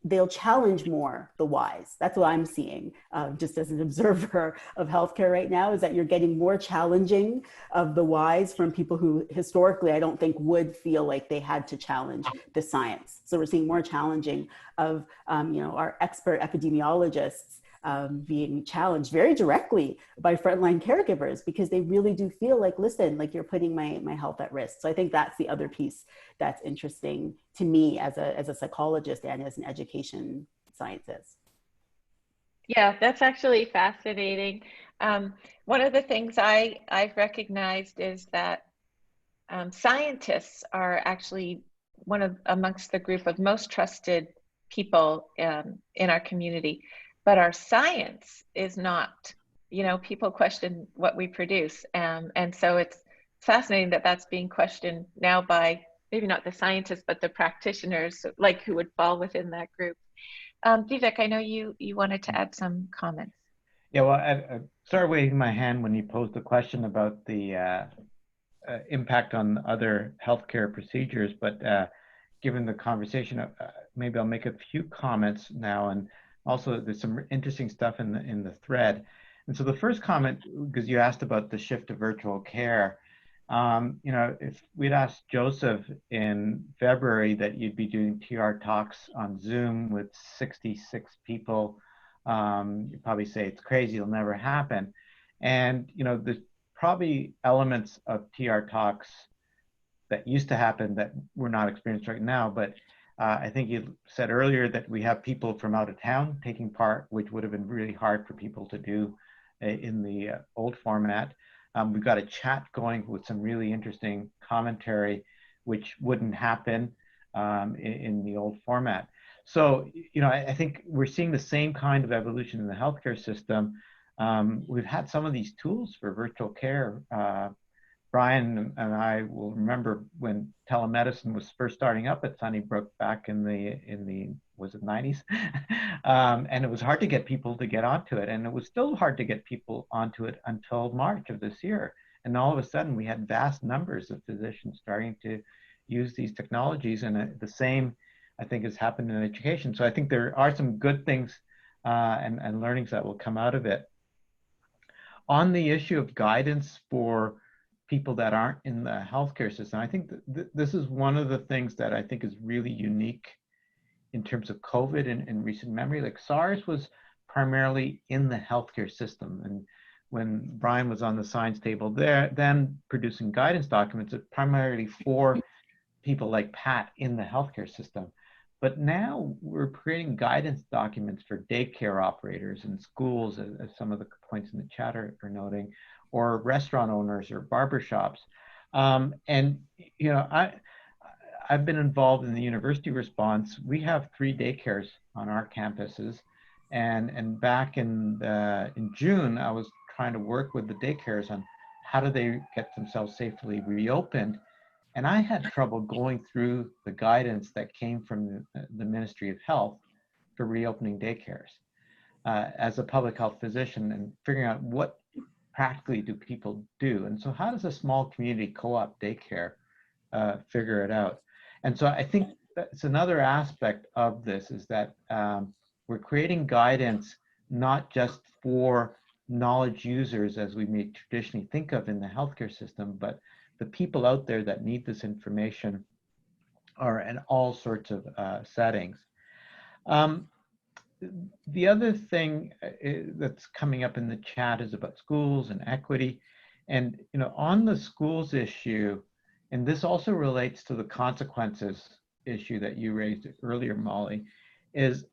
they'll challenge more the whys. That's what I'm seeing just as an observer of healthcare right now, is that you're getting more challenging of the whys from people who historically I don't think would feel like they had to challenge the science. So we're seeing more challenging of our expert epidemiologists being challenged very directly by frontline caregivers, because they really do feel like, listen, like you're putting my health at risk. So I think that's the other piece that's interesting to me as a psychologist and as an education scientist. Yeah, that's actually fascinating. One of the things I've recognized is that scientists are actually amongst the group of most trusted people in our community, but our science is not. You know, people question what we produce, and so it's fascinating that that's being questioned now by maybe not the scientists, but the practitioners, like who would fall within that group. Vivek, I know you wanted to add some comments. Yeah, well, I started waving my hand when you posed the question about the impact on other healthcare procedures, but given the conversation, maybe I'll make a few comments now, and also there's some interesting stuff in the thread. And so the first comment, because you asked about the shift to virtual care, you know, if we'd asked Joseph in February that you'd be doing TR talks on Zoom with 66 people, you'd probably say it's crazy, it'll never happen. And, you know, there's probably elements of TR talks that used to happen that we're not experienced right now, but I think you said earlier that we have people from out of town taking part, which would have been really hard for people to do in the old format. We've got a chat going with some really interesting commentary, which wouldn't happen in the old format. So, you know, I think we're seeing the same kind of evolution in the healthcare system. We've had some of these tools for virtual care. Brian and I will remember when telemedicine was first starting up at Sunnybrook back in the was it 90s? And it was hard to get people to get onto it. And it was still hard to get people onto it until March of this year. And all of a sudden we had vast numbers of physicians starting to use these technologies. And the same, I think, has happened in education. So I think there are some good things and learnings that will come out of it. On the issue of guidance for people that aren't in the healthcare system, I think this is one of the things that I think is really unique in terms of COVID in recent memory. Like SARS was primarily in the healthcare system. And when Brian was on the science table there, then producing guidance documents, it's primarily for people like Pat in the healthcare system. But now we're creating guidance documents for daycare operators and schools, as some of the points in the chat are noting, or restaurant owners or barbershops. And, you know, I've been involved in the university response. We have 3 daycares on our campuses. And back in June, I was trying to work with the daycares on how do they get themselves safely reopened. And I had trouble going through the guidance that came from the Ministry of Health for reopening daycares as a public health physician, and figuring out what practically do people do. And so how does a small community co-op daycare figure it out? And so I think that's another aspect of this, is that we're creating guidance not just for knowledge users as we may traditionally think of in the healthcare system, but the people out there that need this information are in all sorts of settings. The other thing that's coming up in the chat is about schools and equity. And, you know, on the schools issue, and this also relates to the consequences issue that you raised earlier, Molly, is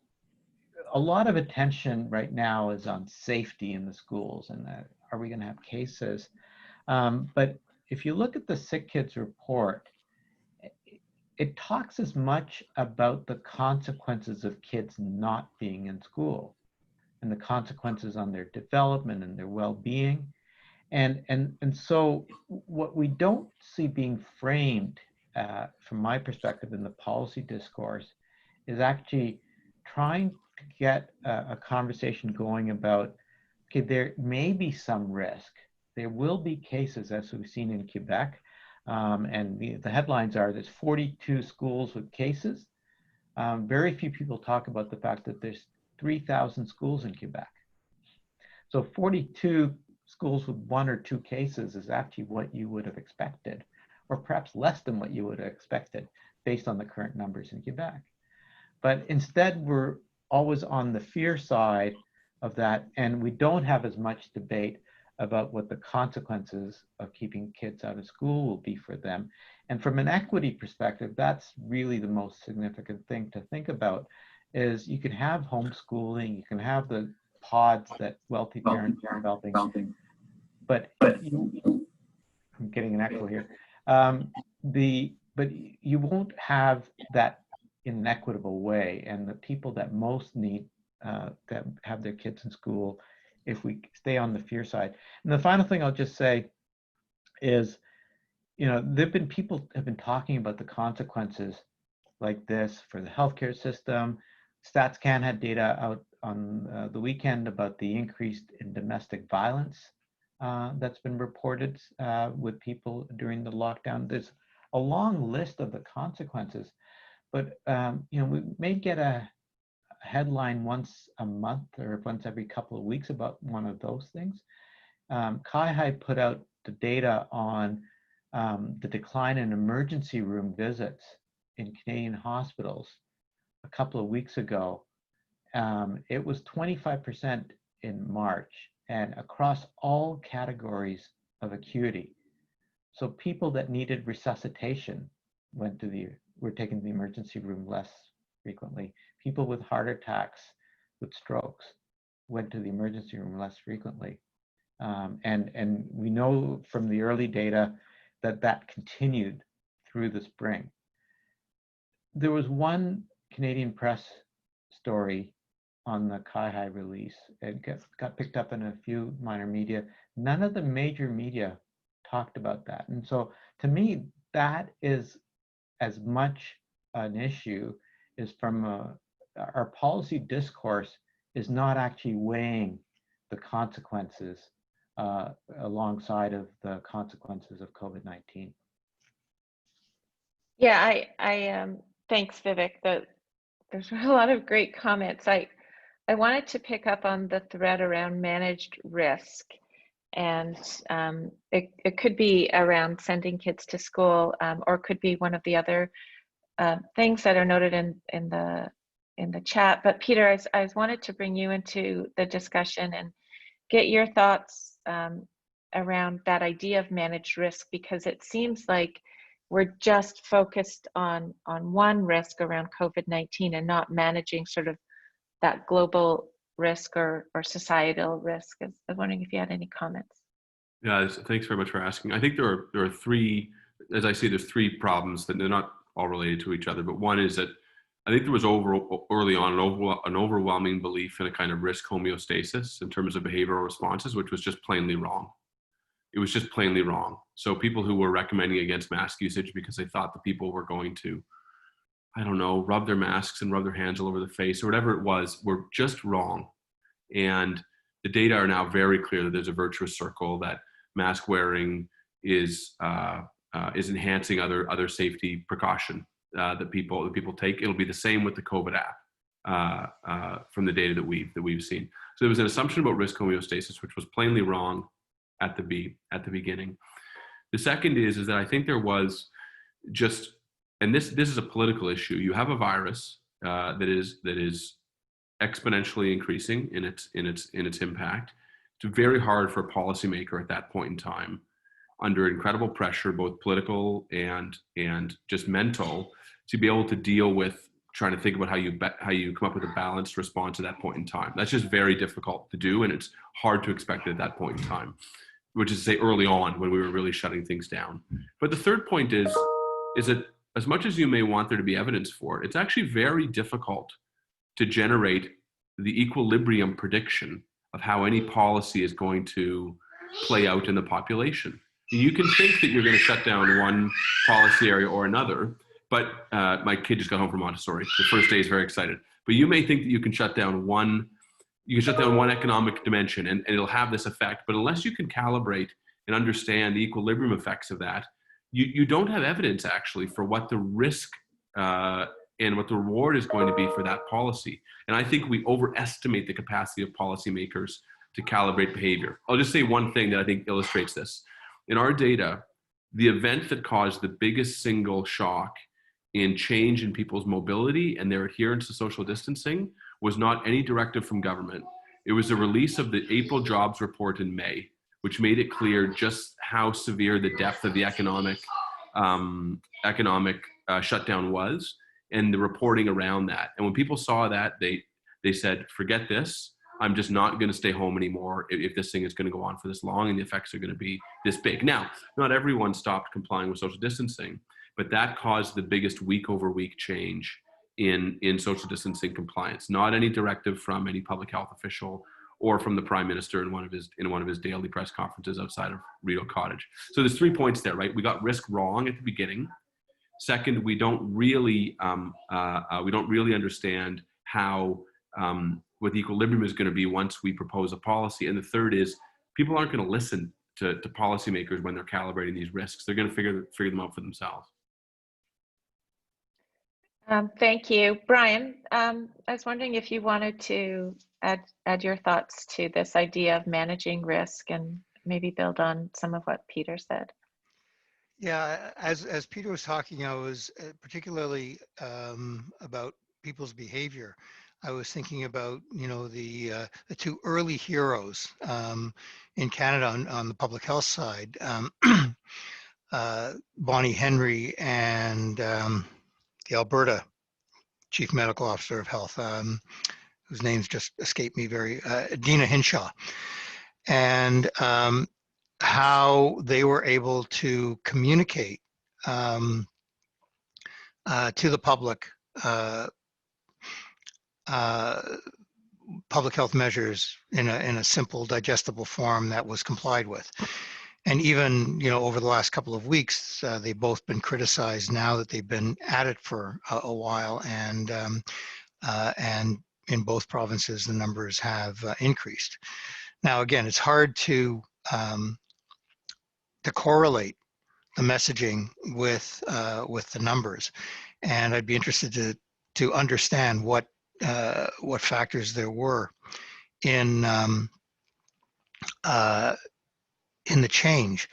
a lot of attention right now is on safety in the schools, and are we going to have cases? But if you look at the Sick Kids report, it talks as much about the consequences of kids not being in school and the consequences on their development and their well-being. And so what we don't see being framed from my perspective in the policy discourse is actually trying to get a conversation going about, okay, there may be some risk. There will be cases, as we've seen in Quebec, and the headlines are there's 42 schools with cases. Very few people talk about the fact that there's 3,000 schools in Quebec. So 42 schools with 1 or 2 cases is actually what you would have expected, or perhaps less than what you would have expected based on the current numbers in Quebec. But instead, we're always on the fear side of that. And we don't have as much debate about what the consequences of keeping kids out of school will be for them. And from an equity perspective, that's really the most significant thing to think about, is you can have homeschooling, you can have the pods that wealthy parents are developing, but I'm getting an echo here. But you won't have that in an equitable way. And the people that most need that have their kids in school, if we stay on the fear side. And the final thing I'll just say is, there've been people have been talking about the consequences like this for the healthcare system. StatsCan had data out on the weekend about the increase in domestic violence that's been reported with people during the lockdown. There's a long list of the consequences, but we may get a headline once a month or once every couple of weeks about one of those things. CIHI put out the data on the decline in emergency room visits in Canadian hospitals a couple of weeks ago. It was 25% in March, and across all categories of acuity. So people that needed resuscitation were taken to the emergency room less frequently. People with heart attacks, with strokes, went to the emergency room less frequently. And we know from the early data that continued through the spring. There was one Canadian press story on the CIHI release. It got picked up in a few minor media. None of the major media talked about that. And so to me, that is as much an issue is from our policy discourse is not actually weighing the consequences alongside of the consequences of COVID-19. Yeah, I thanks, Vivek. There's a lot of great comments. I wanted to pick up on the thread around managed risk, and it could be around sending kids to school, or could be one of the other things that are noted in the chat. But Peter, I wanted to bring you into the discussion and get your thoughts around that idea of managed risk, because it seems like we're just focused on one risk around COVID-19 and not managing sort of that global risk or societal risk. I was wondering if you had any comments. Yeah, thanks very much for asking. I think there are three, as I say, there's three problems that they're not all related to each other. But one is that I think there was early on an overwhelming belief in a kind of risk homeostasis in terms of behavioral responses, which was just plainly wrong. It was just plainly wrong. So people who were recommending against mask usage because they thought the people were going to, I don't know, rub their masks and rub their hands all over the face or whatever it was, were just wrong. And the data are now very clear that there's a virtuous circle, that mask wearing is enhancing other safety precaution that people take. It'll be the same with the COVID app from the data that we've seen. So there was an assumption about risk homeostasis, which was plainly wrong at the beginning. The second is that I think there was just, and this is a political issue. You have a virus that is exponentially increasing in its impact. It's very hard for a policymaker at that point in time, under incredible pressure, both political and just mental, to be able to deal with trying to think about how you come up with a balanced response at that point in time. That's just very difficult to do, and it's hard to expect it at that point in time, which is to say early on when we were really shutting things down. But the third point is that as much as you may want there to be evidence for it, it's actually very difficult to generate the equilibrium prediction of how any policy is going to play out in the population. You can think that you're going to shut down one policy area or another, but my kid just got home from Montessori. The first day is very excited. But you may think that you can shut down one economic dimension and it'll have this effect. But unless you can calibrate and understand the equilibrium effects of that, you don't have evidence actually for what the risk and what the reward is going to be for that policy. And I think we overestimate the capacity of policymakers to calibrate behavior. I'll just say one thing that I think illustrates this. In our data, the event that caused the biggest single shock in change in people's mobility and their adherence to social distancing was not any directive from government. It was the release of the April jobs report in May, which made it clear just how severe the depth of the economic shutdown was, and the reporting around that. And when people saw that, they said, forget this. I'm just not going to stay home anymore if this thing is going to go on for this long and the effects are going to be this big. Now, not everyone stopped complying with social distancing, but that caused the biggest week over week change in social distancing compliance. Not any directive from any public health official or from the Prime Minister in one of his daily press conferences outside of Rideau Cottage. So there's 3 points there, right? We got risk wrong at the beginning. Second, we don't really understand how what the equilibrium is going to be once we propose a policy. And the third is people aren't going to listen to policymakers when they're calibrating these risks. They're going to figure them out for themselves. Thank you. Brian, I was wondering if you wanted to add your thoughts to this idea of managing risk and maybe build on some of what Peter said. Yeah, as Peter was talking, I was particularly about people's behavior. I was thinking about, the two early heroes in Canada on the public health side, Bonnie Henry and the Alberta Chief Medical Officer of Health, whose names just escaped me Dina Hinshaw, and how they were able to communicate to the public public health measures in a simple, digestible form that was complied with. And even, over the last couple of weeks, they've both been criticized now that they've been at it for a while, and in both provinces, the numbers have increased. Now, again, it's hard to correlate the messaging with the numbers, and I'd be interested to understand what factors there were in the change.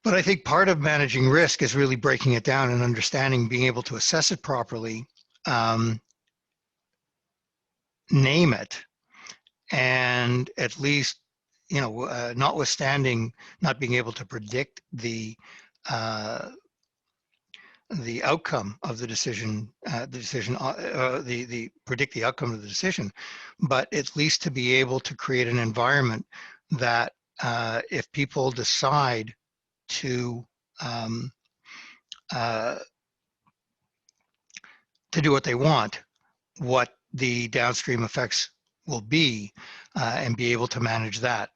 But I think part of managing risk is really breaking it down and understanding, being able to assess it properly, name it, and at least, notwithstanding not being able to predict the outcome of the decision, predict the outcome of the decision, but at least to be able to create an environment that if people decide to do what they want, what the downstream effects will be, and be able to manage that.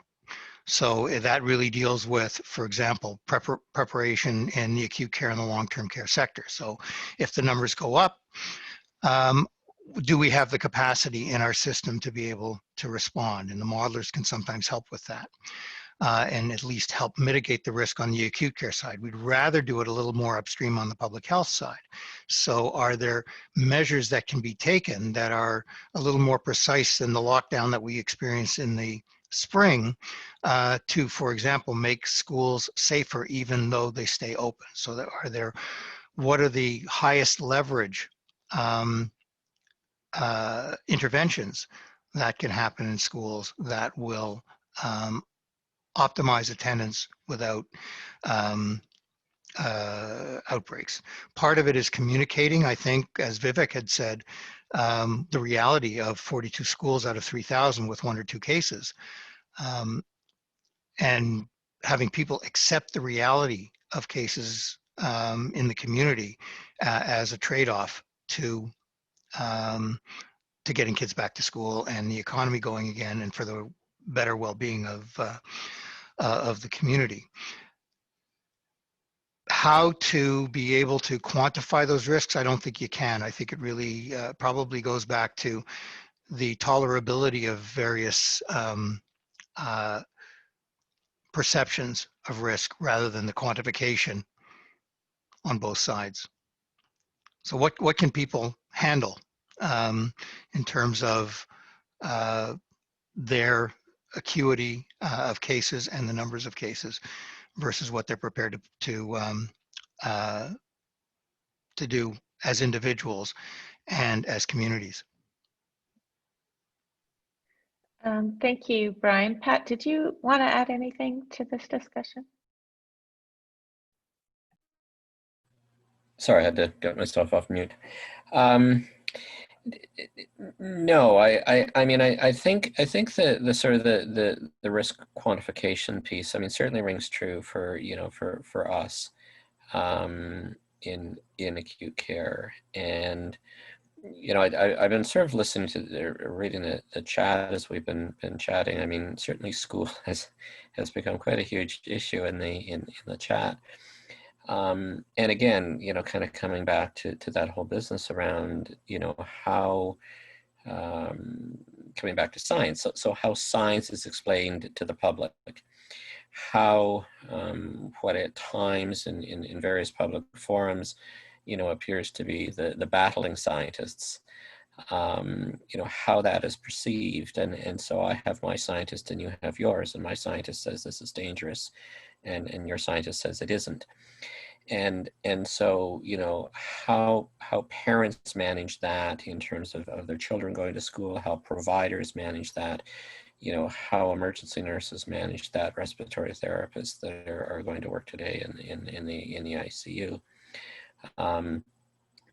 So that really deals with, for example, preparation in the acute care and the long-term care sector. So if the numbers go up, do we have the capacity in our system to be able to respond? And the modelers can sometimes help with that, and at least help mitigate the risk on the acute care side. We'd rather do it a little more upstream on the public health side. So are there measures that can be taken that are a little more precise than the lockdown that we experienced in the spring, to, for example, make schools safer even though they stay open? So what are the highest leverage interventions that can happen in schools that will optimize attendance without outbreaks? Part of it is communicating, I think, as Vivek had said, the reality of 42 schools out of 3,000 with 1 or 2 cases, and having people accept the reality of cases in the community as a trade-off to getting kids back to school and the economy going again, and for the better well-being of the community. How to be able to quantify those risks, I don't think you can. I think it really probably goes back to the tolerability of various perceptions of risk rather than the quantification on both sides. So what can people handle in terms of their acuity of cases and the numbers of cases versus what they're prepared to do as individuals and as communities? Thank you, Brian. Pat, did you want to add anything to this discussion? Sorry, I had to get myself off mute. No, I mean, I think the sort of the risk quantification piece, I mean, certainly rings true for, you know, for us in acute care. And, you know, I've been sort of listening to reading the chat as we've been chatting. I mean, certainly school has become quite a huge issue in the chat. And again, you know, kind of coming back to that whole business around, you know, how coming back to science. So how science is explained to the public, how what at times in various public forums, you know, appears to be the battling scientists, you know, how that is perceived. And so I have my scientist and you have yours, and my scientist says this is dangerous, and your scientist says it isn't. And so, you know, how parents manage that in terms of their children going to school, how providers manage that, you know, how emergency nurses manage that, respiratory therapists that are going to work today in the ICU,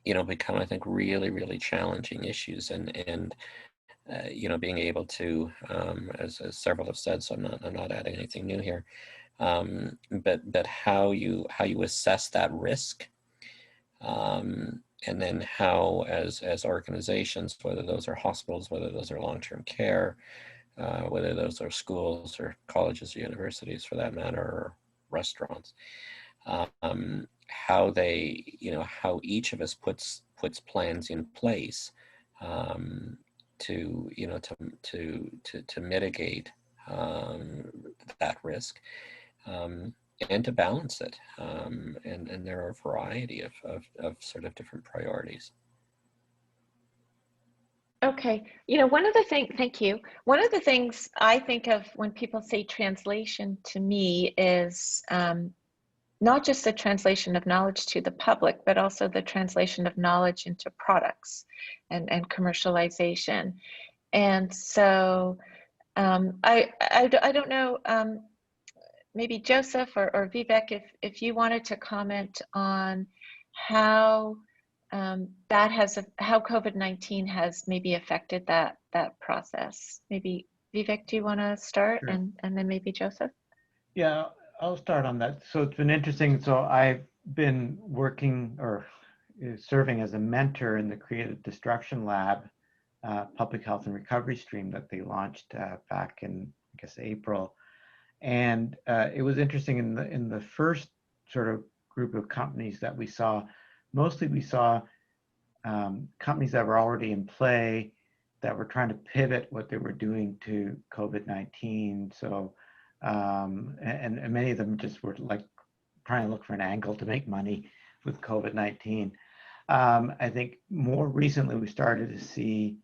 you know, become, I think, really challenging issues. And you know, being able to, as several have said, so I'm not adding anything new here, but how you assess that risk, and then how as organizations, whether those are hospitals, whether those are long-term care, whether those are schools or colleges or universities for that matter, or restaurants, how they, you know, how each of us puts plans in place to, you know, to mitigate that risk, and to balance it. And there are a variety of sort of different priorities. Okay, you know, thank you. One of the things I think of when people say translation to me is not just the translation of knowledge to the public, but also the translation of knowledge into products and commercialization. And so I don't know, maybe Joseph or Vivek, if you wanted to comment on how how COVID-19 has maybe affected that process. Maybe Vivek, do you want to start? Sure. And then maybe Joseph? Yeah, I'll start on that. So it's been interesting. So I've been working or serving as a mentor in the Creative Destruction Lab, public health and recovery stream that they launched back in, I guess, April. And it was interesting in the first sort of group of companies that we saw, mostly we saw companies that were already in play that were trying to pivot what they were doing to COVID-19. So, and many of them just were like trying to look for an angle to make money with COVID-19. I think more recently we started to see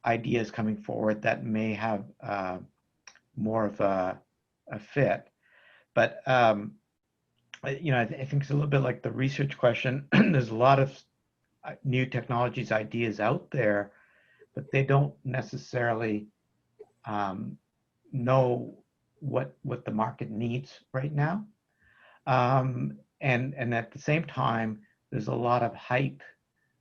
ideas coming forward that may have more of a fit. But you know, I think it's a little bit like the research question. There's a lot of new technologies, ideas out there, but they don't necessarily know what the market needs right now. And at the same time, there's a lot of hype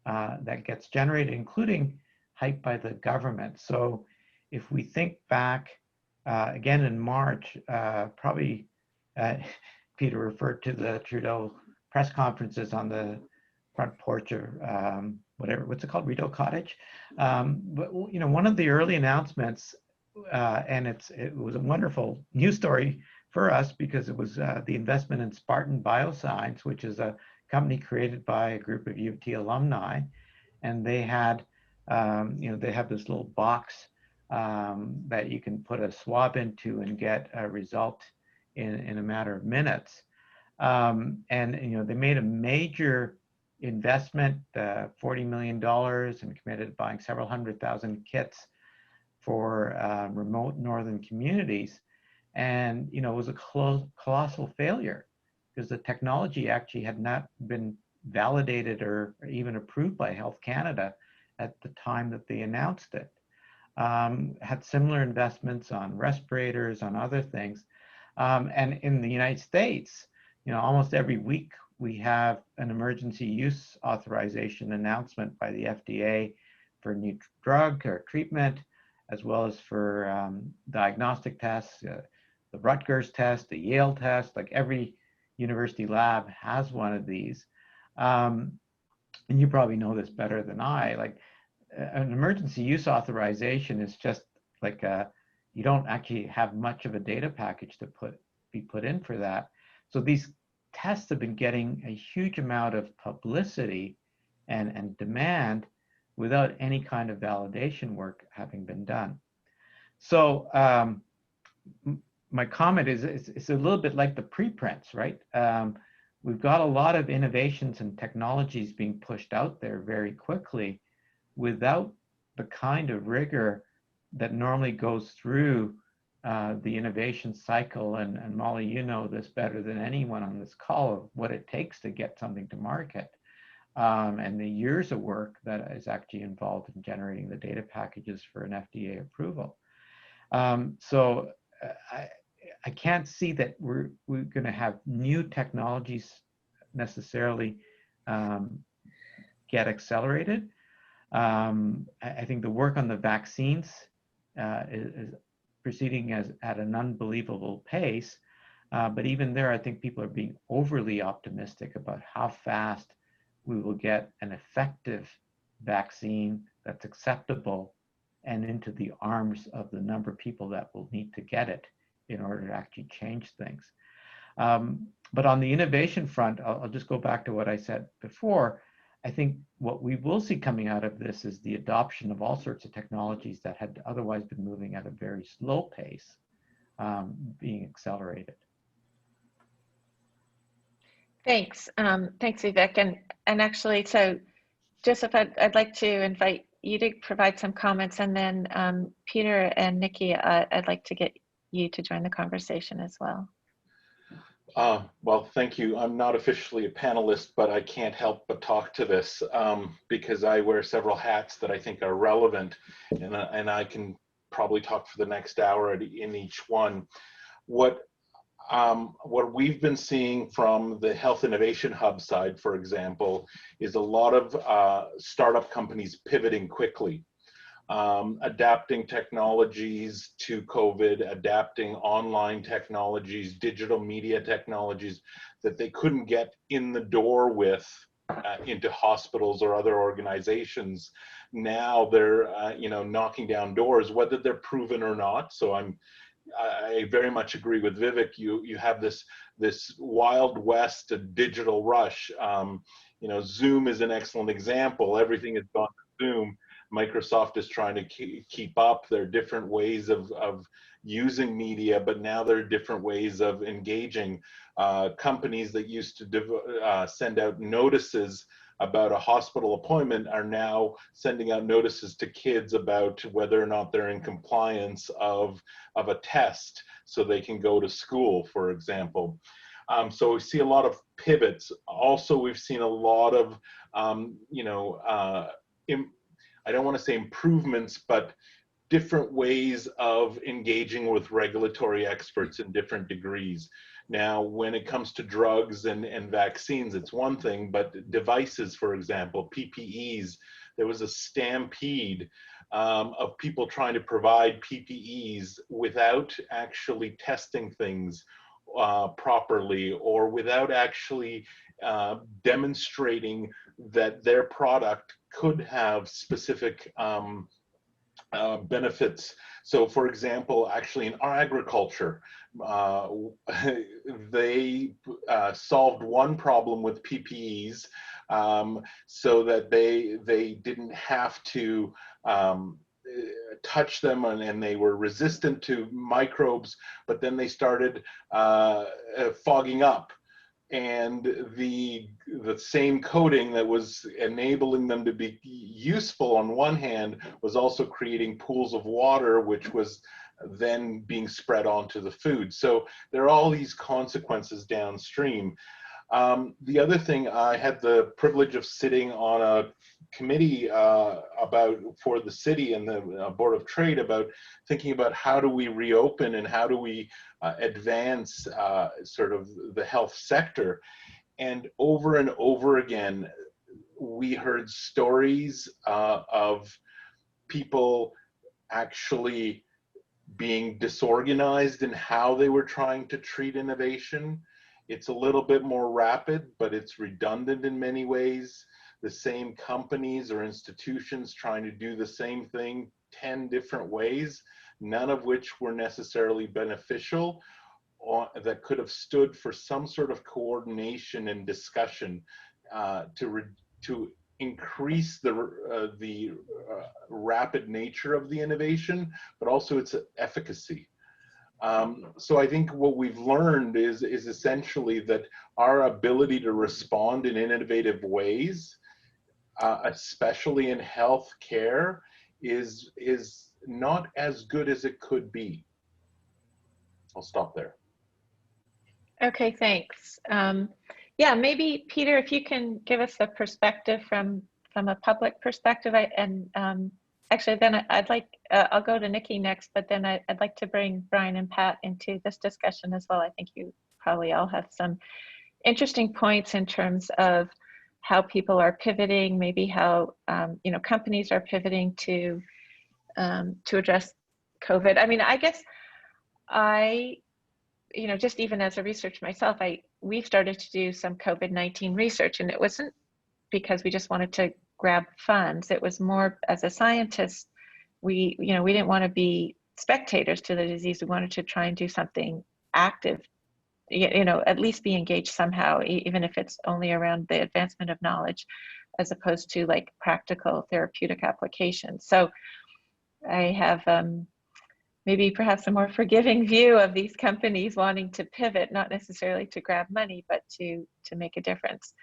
that gets generated, including hype by the government. So if we think back again in March, probably Peter referred to the Trudeau press conferences on the front porch of what's it called, Rideau Cottage. But you know, one of the early announcements, and it was a wonderful news story for us because it was the investment in Spartan Bioscience, which is a company created by a group of UofT alumni, and they had, you know, they have this little box that you can put a swab into and get a result in a matter of minutes. And you know, they made a major investment, $40 million, and committed to buying several 100,000 kits for remote northern communities. And you know, it was a colossal failure because the technology actually had not been validated or even approved by Health Canada at the time that they announced it. had similar investments on respirators, on other things. And in the United States, almost every week we have an emergency use authorization announcement by the FDA for a new drug or treatment, as well as for diagnostic tests, the Rutgers test, the Yale test, like every university lab has one of these. And you probably know this better than I, like an emergency use authorization is just like you don't actually have much of a data package to be put in for that. So these tests have been getting a huge amount of publicity and demand without any kind of validation work having been done. So my comment is it's a little bit like the preprints, right? We've got a lot of innovations and technologies being pushed out there very quickly without the kind of rigor that normally goes through the innovation cycle. And Molly, you know this better than anyone on this call of what it takes to get something to market. And the years of work that is actually involved in generating the data packages for an FDA approval. So I can't see that we're going to have new technologies necessarily get accelerated. I think the work on the vaccines is proceeding at an unbelievable pace. But even there, I think people are being overly optimistic about how fast we will get an effective vaccine that's acceptable and into the arms of the number of people that will need to get it in order to actually change things. But on the innovation front, I'll just go back to what I said before. I think what we will see coming out of this is the adoption of all sorts of technologies that had otherwise been moving at a very slow pace, being accelerated. Thanks. Thanks, Vivek. And actually, so Joseph, I'd like to invite you to provide some comments, and then Peter and Nikki, I'd like to get you to join the conversation as well. Well, thank you. I'm not officially a panelist, but I can't help but talk to this because I wear several hats that I think are relevant, and I can probably talk for the next hour in each one. What we've been seeing from the Health Innovation Hub side, for example, is a lot of startup companies pivoting quickly. Adapting technologies to COVID, adapting online technologies, digital media technologies that they couldn't get in the door with into hospitals or other organizations. Now they're knocking down doors, whether they're proven or not. So I very much agree with Vivek. You have this wild west digital rush. Zoom is an excellent example. Everything has gone to Zoom. Microsoft is trying to keep up. There are different ways of using media, but now there are different ways of engaging. Companies that used to send out notices about a hospital appointment are now sending out notices to kids about whether or not they're in compliance of a test so they can go to school, for example. So we see a lot of pivots. Also, we've seen a lot of, I don't want to say improvements, but different ways of engaging with regulatory experts in different degrees. Now, when it comes to drugs and vaccines, it's one thing, but devices, for example, PPEs, there was a stampede of people trying to provide PPEs without actually testing things properly, or without actually demonstrating that their product could have specific benefits. So for example, actually in our agriculture, they solved one problem with PPEs so that they didn't have to touch them, and they were resistant to microbes, but then they started fogging up. And the same coating that was enabling them to be useful on one hand was also creating pools of water, which was then being spread onto the food. So there are all these consequences downstream. The other thing, I had the privilege of sitting on a committee for the city and the Board of Trade about thinking about how do we reopen and how do we advance sort of the health sector. And over again, we heard stories of people actually being disorganized in how they were trying to treat innovation. It's a little bit more rapid, but it's redundant in many ways. The same companies or institutions trying to do the same thing 10 different ways, none of which were necessarily beneficial, or that could have stood for some sort of coordination and discussion to increase the rapid nature of the innovation, but also its efficacy. So I think what we've learned is essentially that our ability to respond in innovative ways, especially in healthcare, is not as good as it could be. I'll stop there. Okay, thanks. Yeah, maybe Peter, if you can give us a perspective from a public perspective, actually, then I'd like, I'll go to Nikki next, but then I'd like to bring Brian and Pat into this discussion as well. I think you probably all have some interesting points in terms of how people are pivoting, maybe how companies are pivoting to address COVID. I mean, I guess just even as a researcher myself, we started to do some COVID-19 research, and it wasn't because we just wanted to grab funds. It was more, as a scientist, we didn't want to be spectators to the disease. We wanted to try and do something active, at least be engaged somehow, even if it's only around the advancement of knowledge, as opposed to like practical therapeutic applications. So I have maybe perhaps a more forgiving view of these companies wanting to pivot, not necessarily to grab money, but to make a difference.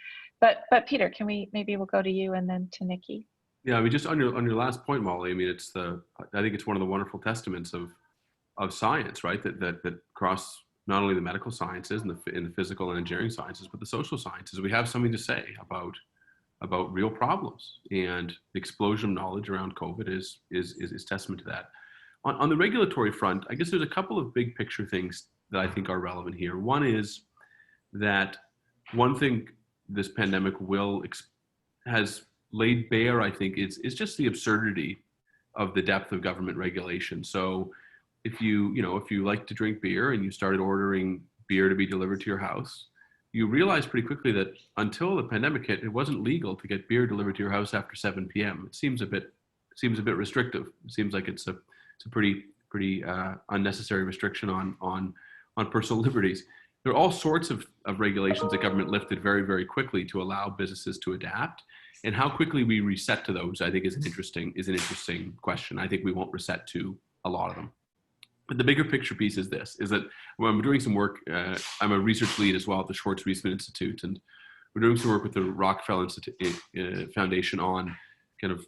But Peter, maybe we'll go to you and then to Nikki. Yeah, I mean, just on your last point, Molly, I mean, I think it's one of the wonderful testaments of science, right? That cross not only the medical sciences and the physical and engineering sciences, but the social sciences. We have something to say about real problems, and the explosion of knowledge around COVID is testament to that. On the regulatory front, I guess there's a couple of big picture things that I think are relevant here. One is that one thing this pandemic has laid bare, I think, is just the absurdity of the depth of government regulation. So if you like to drink beer and you started ordering beer to be delivered to your house, you realize pretty quickly that until the pandemic hit, it wasn't legal to get beer delivered to your house after 7 p.m. It seems a bit restrictive. It seems like it's a pretty unnecessary restriction on personal liberties. There are all sorts of regulations that government lifted very, very quickly to allow businesses to adapt. And how quickly we reset to those, I think, is an interesting question. I think we won't reset to a lot of them. But the bigger picture piece is that when I'm doing some work, I'm a research lead as well at the Schwartz Institute, and we're doing some work with the Rockefeller Foundation on kind of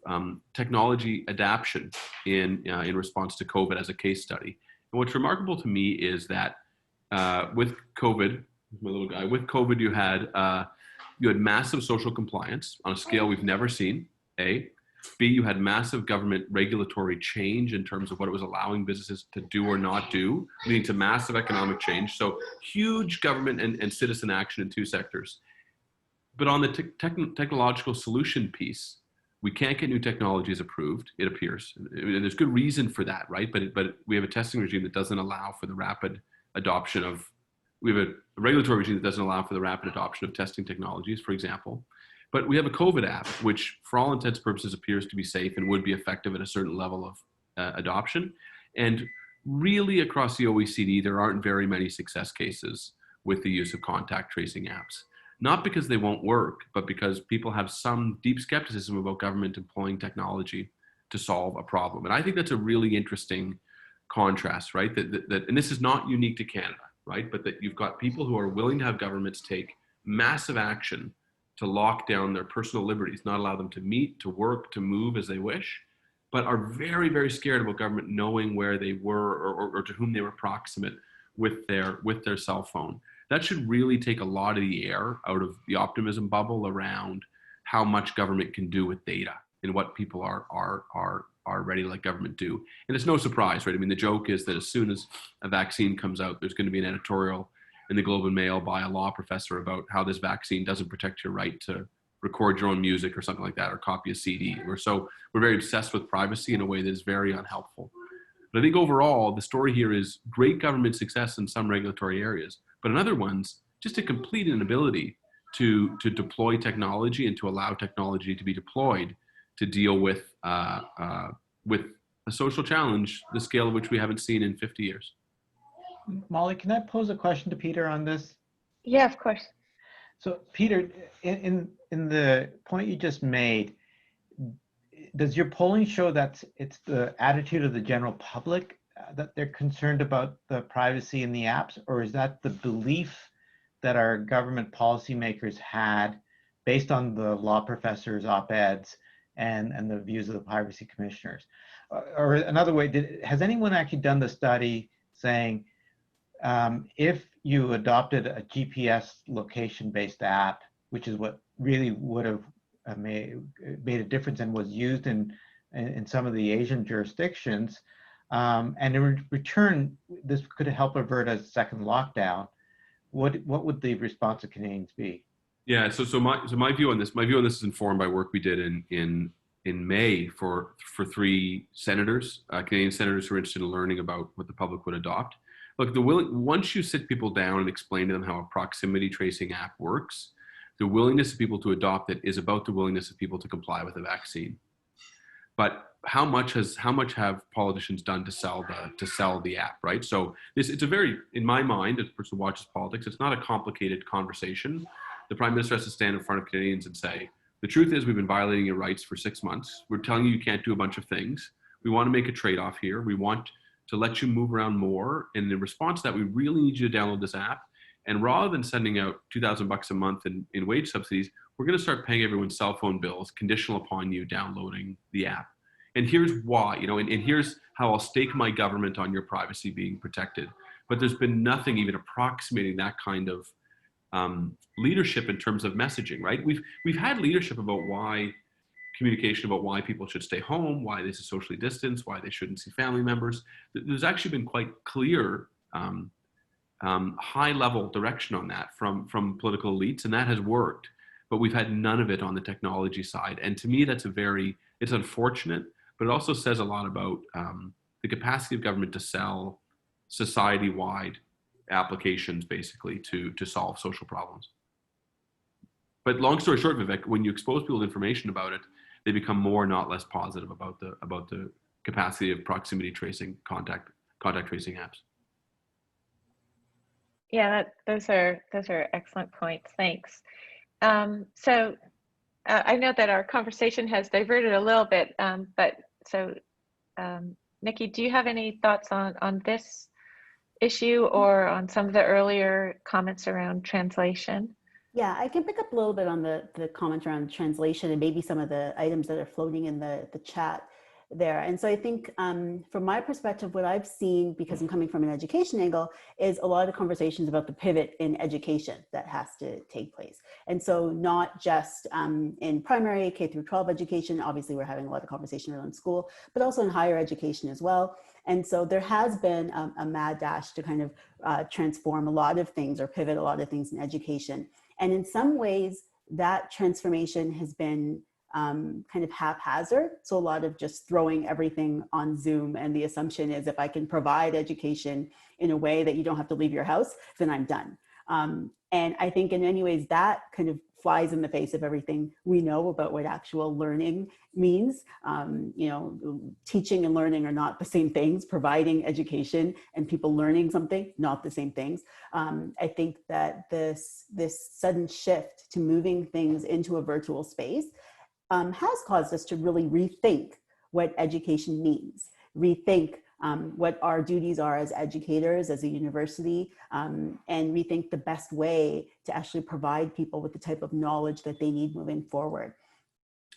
technology adaptation in response to COVID as a case study. And what's remarkable to me is that with COVID, my little guy, with COVID, you had massive social compliance on a scale we've never seen, A. B, you had massive government regulatory change in terms of what it was allowing businesses to do or not do, leading to massive economic change. So huge government and citizen action in two sectors. But on the technological solution piece, we can't get new technologies approved, it appears. And there's good reason for that, right? But we have a testing regime that doesn't allow for the rapid adoption of, we have a regulatory regime that doesn't allow for the rapid adoption of testing technologies, for example. But we have a COVID app, which for all intents and purposes appears to be safe and would be effective at a certain level of adoption. And really across the OECD, there aren't very many success cases with the use of contact tracing apps. Not because they won't work, but because people have some deep skepticism about government employing technology to solve a problem. And I think that's a really interesting contrast, right? That and this is not unique to Canada, right? But that you've got people who are willing to have governments take massive action to lock down their personal liberties, not allow them to meet, to work, to move as they wish, but are very, very scared about government knowing where they were or to whom they were proximate with their cell phone. that should really take a lot of the air out of the optimism bubble around how much government can do with data and what people are ready to let government do. And it's no surprise, right? I mean, the joke is that as soon as a vaccine comes out, there's going to be an editorial in the Globe and Mail by a law professor about how this vaccine doesn't protect your right to record your own music or something like that, or copy a CD. We're very obsessed with privacy in a way that is very unhelpful. But I think overall, the story here is great government success in some regulatory areas, but in other ones, just a complete inability to deploy technology and to allow technology to be deployed to deal with a social challenge, the scale of which we haven't seen in 50 years. Molly, can I pose a question to Peter on this? Yeah, of course. So Peter, in the point you just made, does your polling show that it's the attitude of the general public that they're concerned about the privacy in the apps, or is that the belief that our government policymakers had based on the law professors' op-eds and the views of the privacy commissioners? Or another way, has anyone actually done the study saying, if you adopted a GPS location-based app, which is what really would have made a difference and was used in some of the Asian jurisdictions, and in return, this could help avert a second lockdown, what would the response of Canadians be? Yeah, so my view on this is informed by work we did in May for 3 senators, Canadian senators who are interested in learning about what the public would adopt. Look, once you sit people down and explain to them how a proximity tracing app works, the willingness of people to adopt it is about the willingness of people to comply with the vaccine. But how much have politicians done to sell the app, right? So it's a very, in my mind, as a person who watches politics, it's not a complicated conversation. The Prime Minister has to stand in front of Canadians and say, the truth is we've been violating your rights for 6 months. We're telling you can't do a bunch of things. We want to make a trade-off here. We want to let you move around more. And in response to that, we really need you to download this app. And rather than sending out $2,000 a month in wage subsidies, we're going to start paying everyone's cell phone bills conditional upon you downloading the app. And here's why, and here's how I'll stake my government on your privacy being protected. But there's been nothing even approximating that kind of leadership in terms of messaging, right? We've had leadership about communication about why people should stay home, why they should socially distance, why they shouldn't see family members. There's actually been quite clear high-level direction on that from political elites, and that has worked. But we've had none of it on the technology side. And to me, it's unfortunate, but it also says a lot about the capacity of government to sell society-wide applications, basically, to solve social problems. But long story short, Vivek, when you expose people to information about it, they become more, not less, positive about the capacity of proximity tracing, contact tracing apps. Yeah, those are excellent points. Thanks. So I know that our conversation has diverted a little bit, but Nikki, do you have any thoughts on this issue or on some of the earlier comments around translation? Yeah, I can pick up a little bit on the comment around translation and maybe some of the items that are floating in the chat there. And so I think from my perspective, what I've seen, because I'm coming from an education angle, is a lot of conversations about the pivot in education that has to take place. And so not just in primary K through 12 education, obviously we're having a lot of conversation around school, but also in higher education as well. And so there has been a mad dash to kind of transform a lot of things or pivot a lot of things in education. And in some ways, that transformation has been kind of haphazard. So a lot of just throwing everything on Zoom. And the assumption is if I can provide education in a way that you don't have to leave your house, then I'm done. And I think in many ways that kind of flies in the face of everything we know about what actual learning means. Teaching and learning are not the same things. Providing education and people learning something, not the same things. I think that this sudden shift to moving things into a virtual space has caused us to really rethink what education means, rethink what our duties are as educators, as a university, and rethink the best way to actually provide people with the type of knowledge that they need moving forward.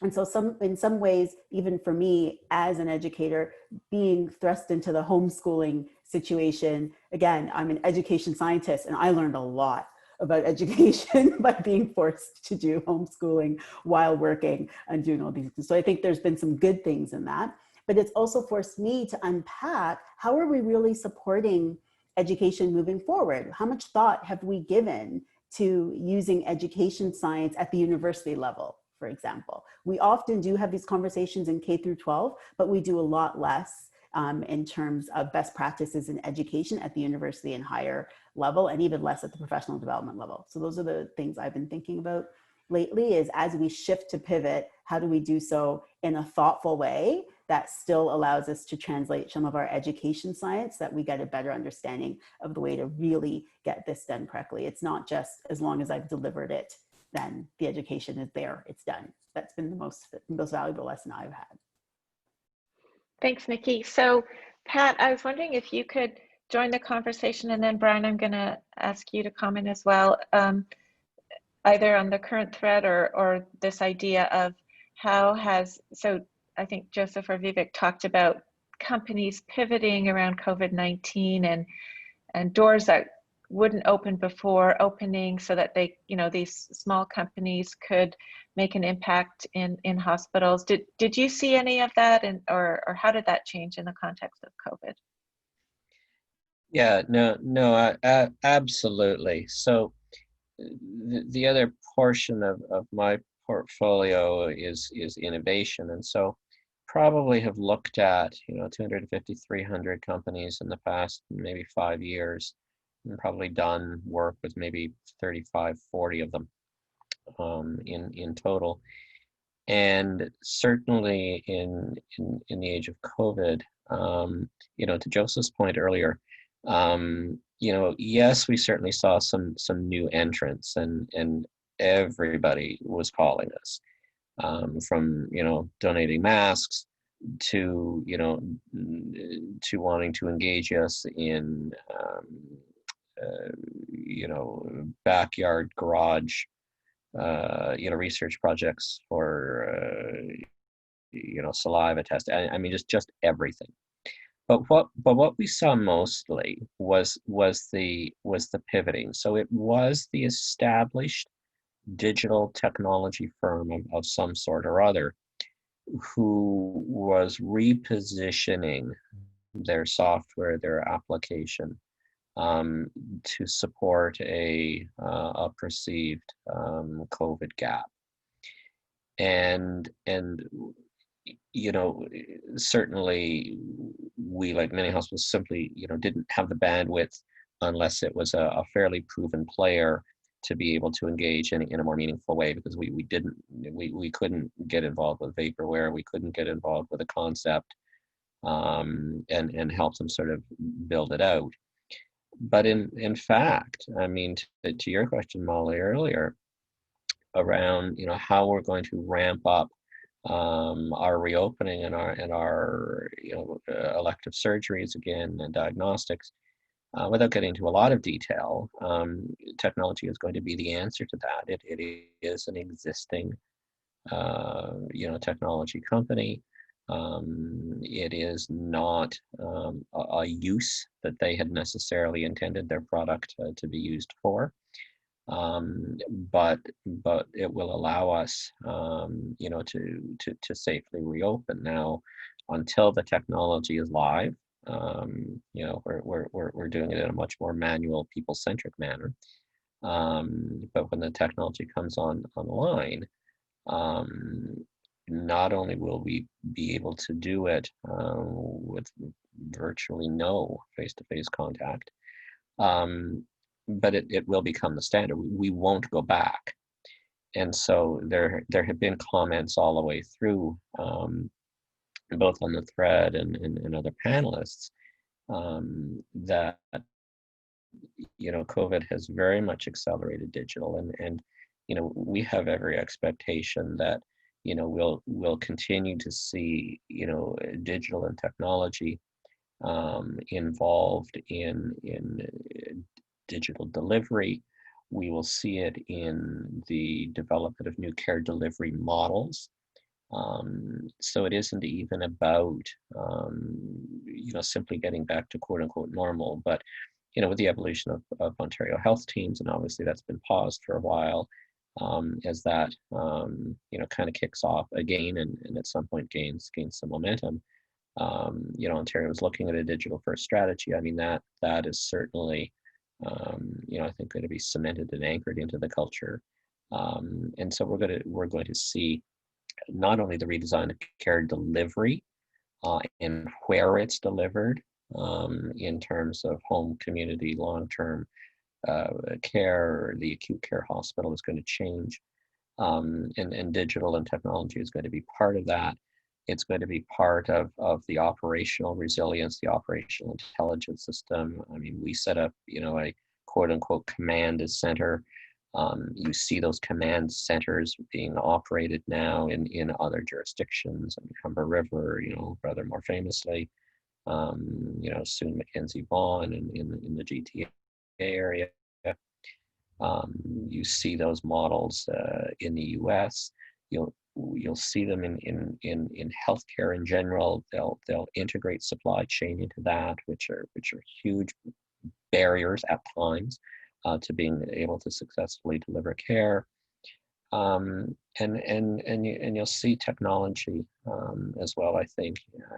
And so in some ways, even for me as an educator, being thrust into the homeschooling situation, again, I'm an education scientist and I learned a lot about education by being forced to do homeschooling while working and doing all these things. So I think there's been some good things in that, but it's also forced me to unpack, how are we really supporting education moving forward? How much thought have we given to using education science at the university level, for example? We often do have these conversations in K through 12, but we do a lot less in terms of best practices in education at the university and higher level, and even less at the professional development level. So those are the things I've been thinking about lately, is as we shift to pivot, how do we do so in a thoughtful way that still allows us to translate some of our education science, that we get a better understanding of the way to really get this done correctly. It's not just as long as I've delivered it, then the education is there, it's done. That's been the most valuable lesson I've had. Thanks, Nikki. So Pat, I was wondering if you could join the conversation, and then Brian, I'm going to ask you to comment as well, either on the current thread or this idea of how has, so I think Joseph or Vivek talked about companies pivoting around COVID-19 and doors that wouldn't open before opening, so that they, you know, these small companies could make an impact in hospitals. Did you see any of that, and or how did that change in the context of COVID? Yeah, no, absolutely. So the other portion of my portfolio is innovation, and so probably have looked at 250, 300 companies in the past maybe 5 years, and probably done work with maybe 35, 40 of them in total. And certainly in the age of COVID, to Joseph's point earlier, yes, we certainly saw some new entrants, and everybody was calling us, from donating masks to wanting to engage us in backyard garage research projects for saliva test. I mean, just everything. But what we saw mostly was the pivoting. So it was the established digital technology firm of some sort or other who was repositioning their software, their application, to support a perceived COVID gap. And certainly we, like many hospitals, simply didn't have the bandwidth, unless it was a fairly proven player, to be able to engage in a more meaningful way, because we couldn't get involved with vaporware, we couldn't get involved with a concept, and help them sort of build it out. But in fact, I mean, to your question, Molly, earlier, around how we're going to ramp up our reopening and our elective surgeries again, and diagnostics, without getting into a lot of detail, technology is going to be the answer to that. It is an existing technology company. It is not a use that they had necessarily intended their product to be used for, but it will allow us, to safely reopen. Now, until the technology is live, we're doing it in a much more manual, people-centric manner. But when the technology comes online, not only will we be able to do it with virtually no face-to-face contact, but it will become the standard. We won't go back. And so there have been comments all the way through, both on the thread and other panelists, that COVID has very much accelerated digital, and we have every expectation that we'll continue to see digital and technology involved in digital delivery. We will see it in the development of new care delivery models, So it isn't even about, simply getting back to quote unquote normal, but, with the evolution of Ontario health teams, and obviously that's been paused for a while, as that, kind of kicks off again and at some point gains some momentum. Ontario is looking at a digital first strategy. I mean, that is certainly, I think going to be cemented and anchored into the culture. And so we're going to see not only the redesign of care delivery and where it's delivered in terms of home, community, long-term care, the acute care hospital is going to change. And digital and technology is going to be part of that. It's going to be part of the operational resilience, the operational intelligence system. I mean, we set up, a quote unquote command center. You see those command centers being operated now in other jurisdictions. I mean, Humber River, rather more famously, soon Mackenzie Vaughan in the GTA area. You see those models in the U.S. You'll see them in healthcare in general. They'll integrate supply chain into that, which are huge barriers at times to being able to successfully deliver care. And you'll see technology as well, I think,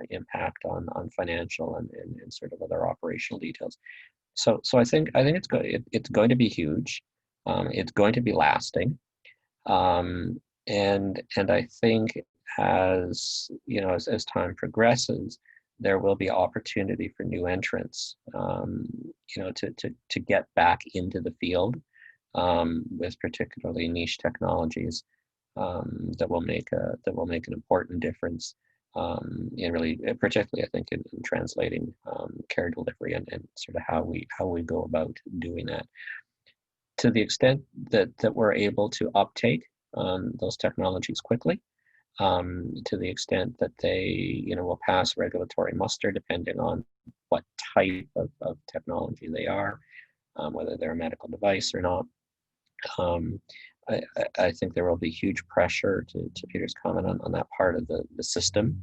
impact on financial and sort of other operational details. So I think it's going to be huge. It's going to be lasting. And I think as time progresses, there will be opportunity for new entrants, to get back into the field with particularly niche technologies that will make an important difference in really, particularly I think in translating care delivery and sort of how we go about doing that. To the extent that we're able to uptake those technologies quickly, to the extent that they will pass regulatory muster depending on what type of technology they are, whether they're a medical device or not. I think there will be huge pressure to Peter's comment on that part of the system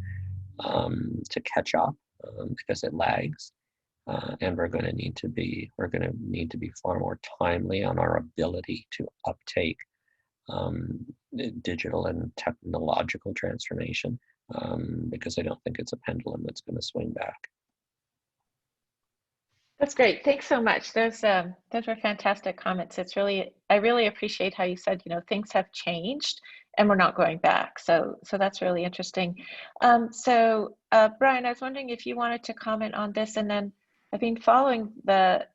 to catch up because it lags. And we're going to need to be far more timely on our ability to uptake digital and technological transformation, because I don't think it's a pendulum that's going to swing back. That's great. Thanks so much. Those were fantastic comments. I really appreciate how you said, things have changed and we're not going back. So that's really interesting. So Brian, I was wondering if you wanted to comment on this, and then I've been following the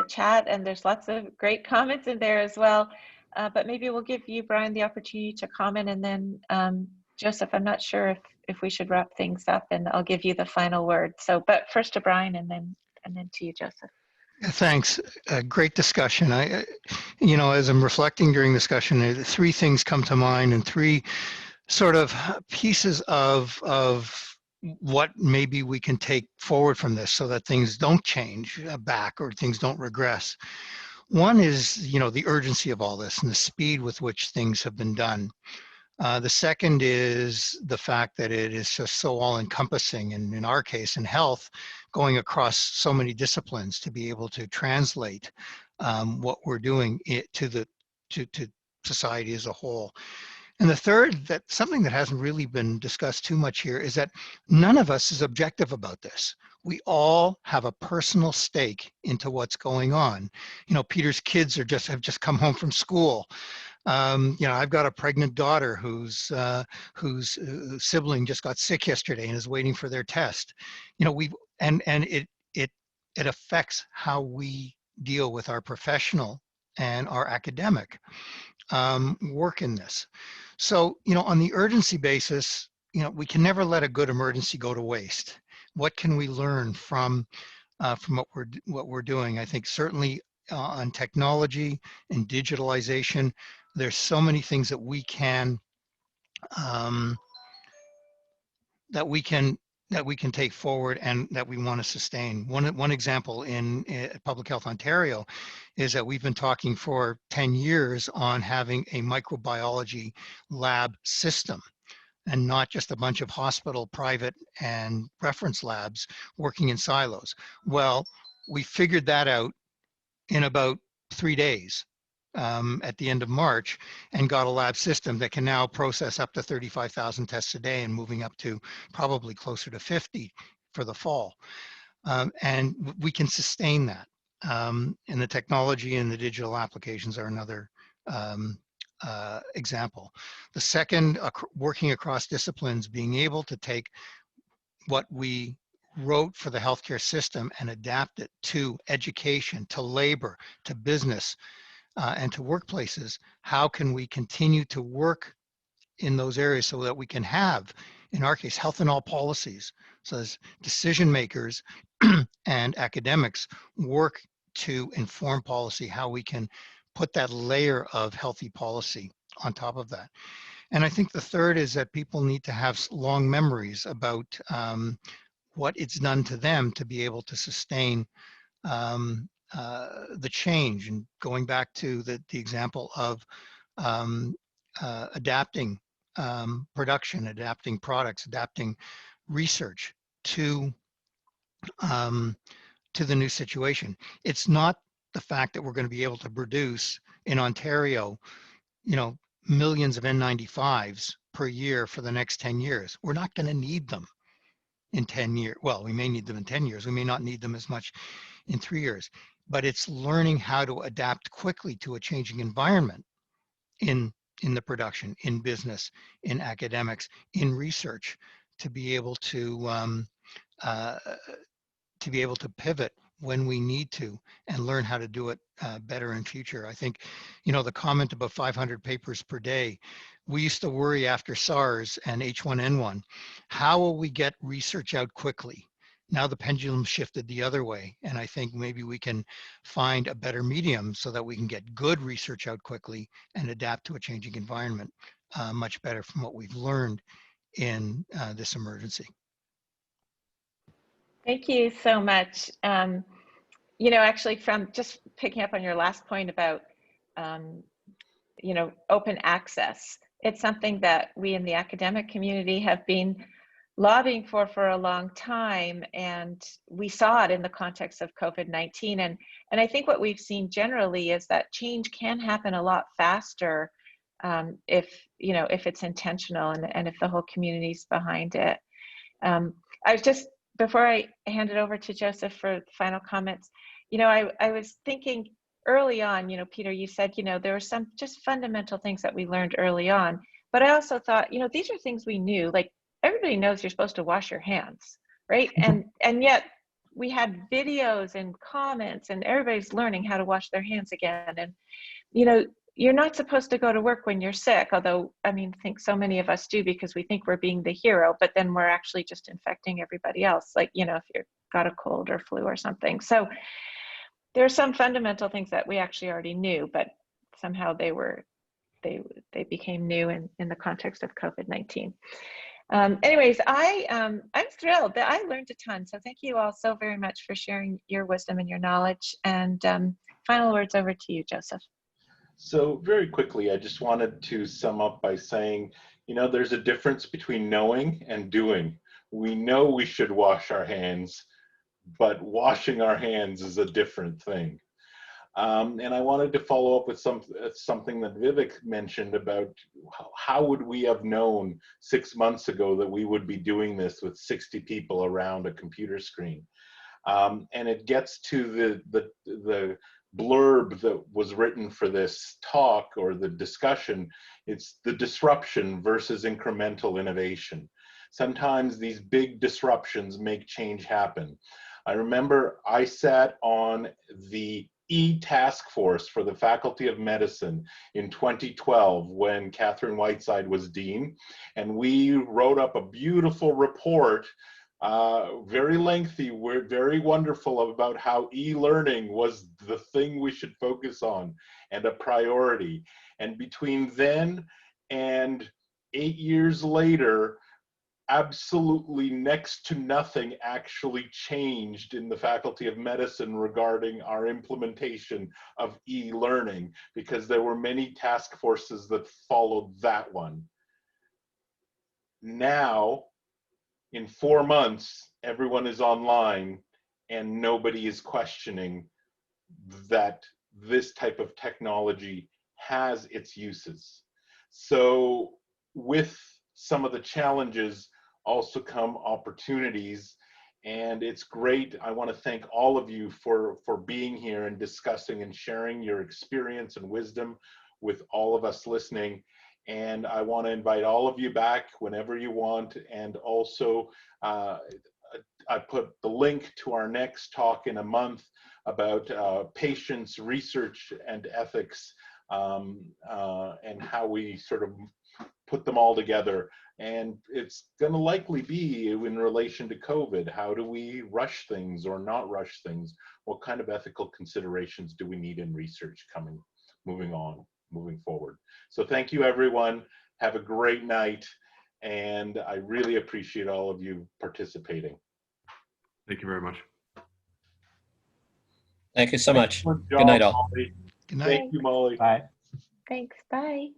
chat, and there's lots of great comments in there as well. But maybe we'll give you, Brian, the opportunity to comment, and then Joseph, I'm not sure if we should wrap things up, and I'll give you the final word. So, but first to Brian, and then to you, Joseph. Thanks. Great discussion. As I'm reflecting during discussion, three things come to mind, and three sort of pieces of what maybe we can take forward from this so that things don't change back or things don't regress. One is, the urgency of all this and the speed with which things have been done. The second is the fact that it is just so all-encompassing, and in our case, in health, going across so many disciplines to be able to translate what we're doing to society as a whole. And the third, that something that hasn't really been discussed too much here, is that none of us is objective about this. We all have a personal stake into what's going on. Peter's kids have just come home from school. I've got a pregnant daughter whose sibling just got sick yesterday and is waiting for their test. It affects how we deal with our professional and our academic work in this. So, on the urgency basis, we can never let a good emergency go to waste. What can we learn from what we're doing? I think certainly on technology and digitalization, there's so many things that we can take forward and that we want to sustain. One example in Public Health Ontario is that we've been talking for 10 years on having a microbiology lab system and not just a bunch of hospital, private, and reference labs working in silos. Well, we figured that out in about 3 days at the end of March, and got a lab system that can now process up to 35,000 tests a day and moving up to probably closer to 50 for the fall. And we can sustain that. And the technology and the digital applications are another example. The second, working across disciplines, being able to take what we wrote for the healthcare system and adapt it to education, to labor, to business, and to workplaces. How can we continue to work in those areas so that we can have, in our case, health in all policies, so as decision makers and academics work to inform policy, how we can put that layer of healthy policy on top of that. And I think the third is that people need to have long memories about what it's done to them to be able to sustain the change. And going back to the example of adapting production, adapting products, adapting research to the new situation. It's not the fact that we're going to be able to produce in Ontario, millions of N95s per year for the next 10 years. We're not going to need them in 10 years. Well, we may need them in 10 years. We may not need them as much in 3 years. But it's learning how to adapt quickly to a changing environment in the production, in business, in academics, in research, to be able to pivot when we need to and learn how to do it better in future. I think, the comment about 500 papers per day, we used to worry after SARS and H1N1, how will we get research out quickly? Now the pendulum shifted the other way, and I think maybe we can find a better medium so that we can get good research out quickly and adapt to a changing environment much better from what we've learned in this emergency. Thank you so much. Actually, from just picking up on your last point about, open access, it's something that we in the academic community have been lobbying for a long time, and we saw it in the context of COVID-19. And I think what we've seen generally is that change can happen a lot faster if it's intentional and if the whole community's behind it. I was just, before I hand it over to Joseph for final comments, I was thinking early on, Peter, you said, there were some just fundamental things that we learned early on, but I also thought, these are things we knew, like everybody knows you're supposed to wash your hands, right? And yet we had videos and comments and everybody's learning how to wash their hands again. And, you're not supposed to go to work when you're sick, although, I think so many of us do because we think we're being the hero, but then we're actually just infecting everybody else, like, if you've got a cold or flu or something. So there are some fundamental things that we actually already knew, but somehow they became new in the context of COVID-19. Anyways, I'm thrilled that I learned a ton. So thank you all so very much for sharing your wisdom and your knowledge. And final words over to you, Joseph. So very quickly, I just wanted to sum up by saying, there's a difference between knowing and doing. We know we should wash our hands, but washing our hands is a different thing. And I wanted to follow up with something that Vivek mentioned about how would we have known 6 months ago that we would be doing this with 60 people around a computer screen. And it gets to the blurb that was written for this talk or the discussion. It's the disruption versus incremental innovation. Sometimes these big disruptions make change happen. I remember I sat on the task force for the Faculty of Medicine in 2012 when Catherine Whiteside was dean, and we wrote up a beautiful report, very lengthy, very wonderful, about how e-learning was the thing we should focus on and a priority. And between then and 8 years later, absolutely next to nothing actually changed in the Faculty of Medicine regarding our implementation of e-learning, because there were many task forces that followed that one. Now, in 4 months, everyone is online and nobody is questioning that this type of technology has its uses. So with some of the challenges also come opportunities, and it's great. I want to thank all of you for being here and discussing and sharing your experience and wisdom with all of us listening. And I want to invite all of you back whenever you want. And also, I put the link to our next talk in a month about patients, research, and ethics, and how we sort of put them all together. And it's going to likely be in relation to COVID. How do we rush things or not rush things? What kind of ethical considerations do we need in research moving forward? So thank you, everyone. Have a great night. And I really appreciate all of you participating. Thank you very much. Thank you so much. Excellent Good night, job, all. Molly. Good night. Thank you, Molly. Bye. Thanks. Bye.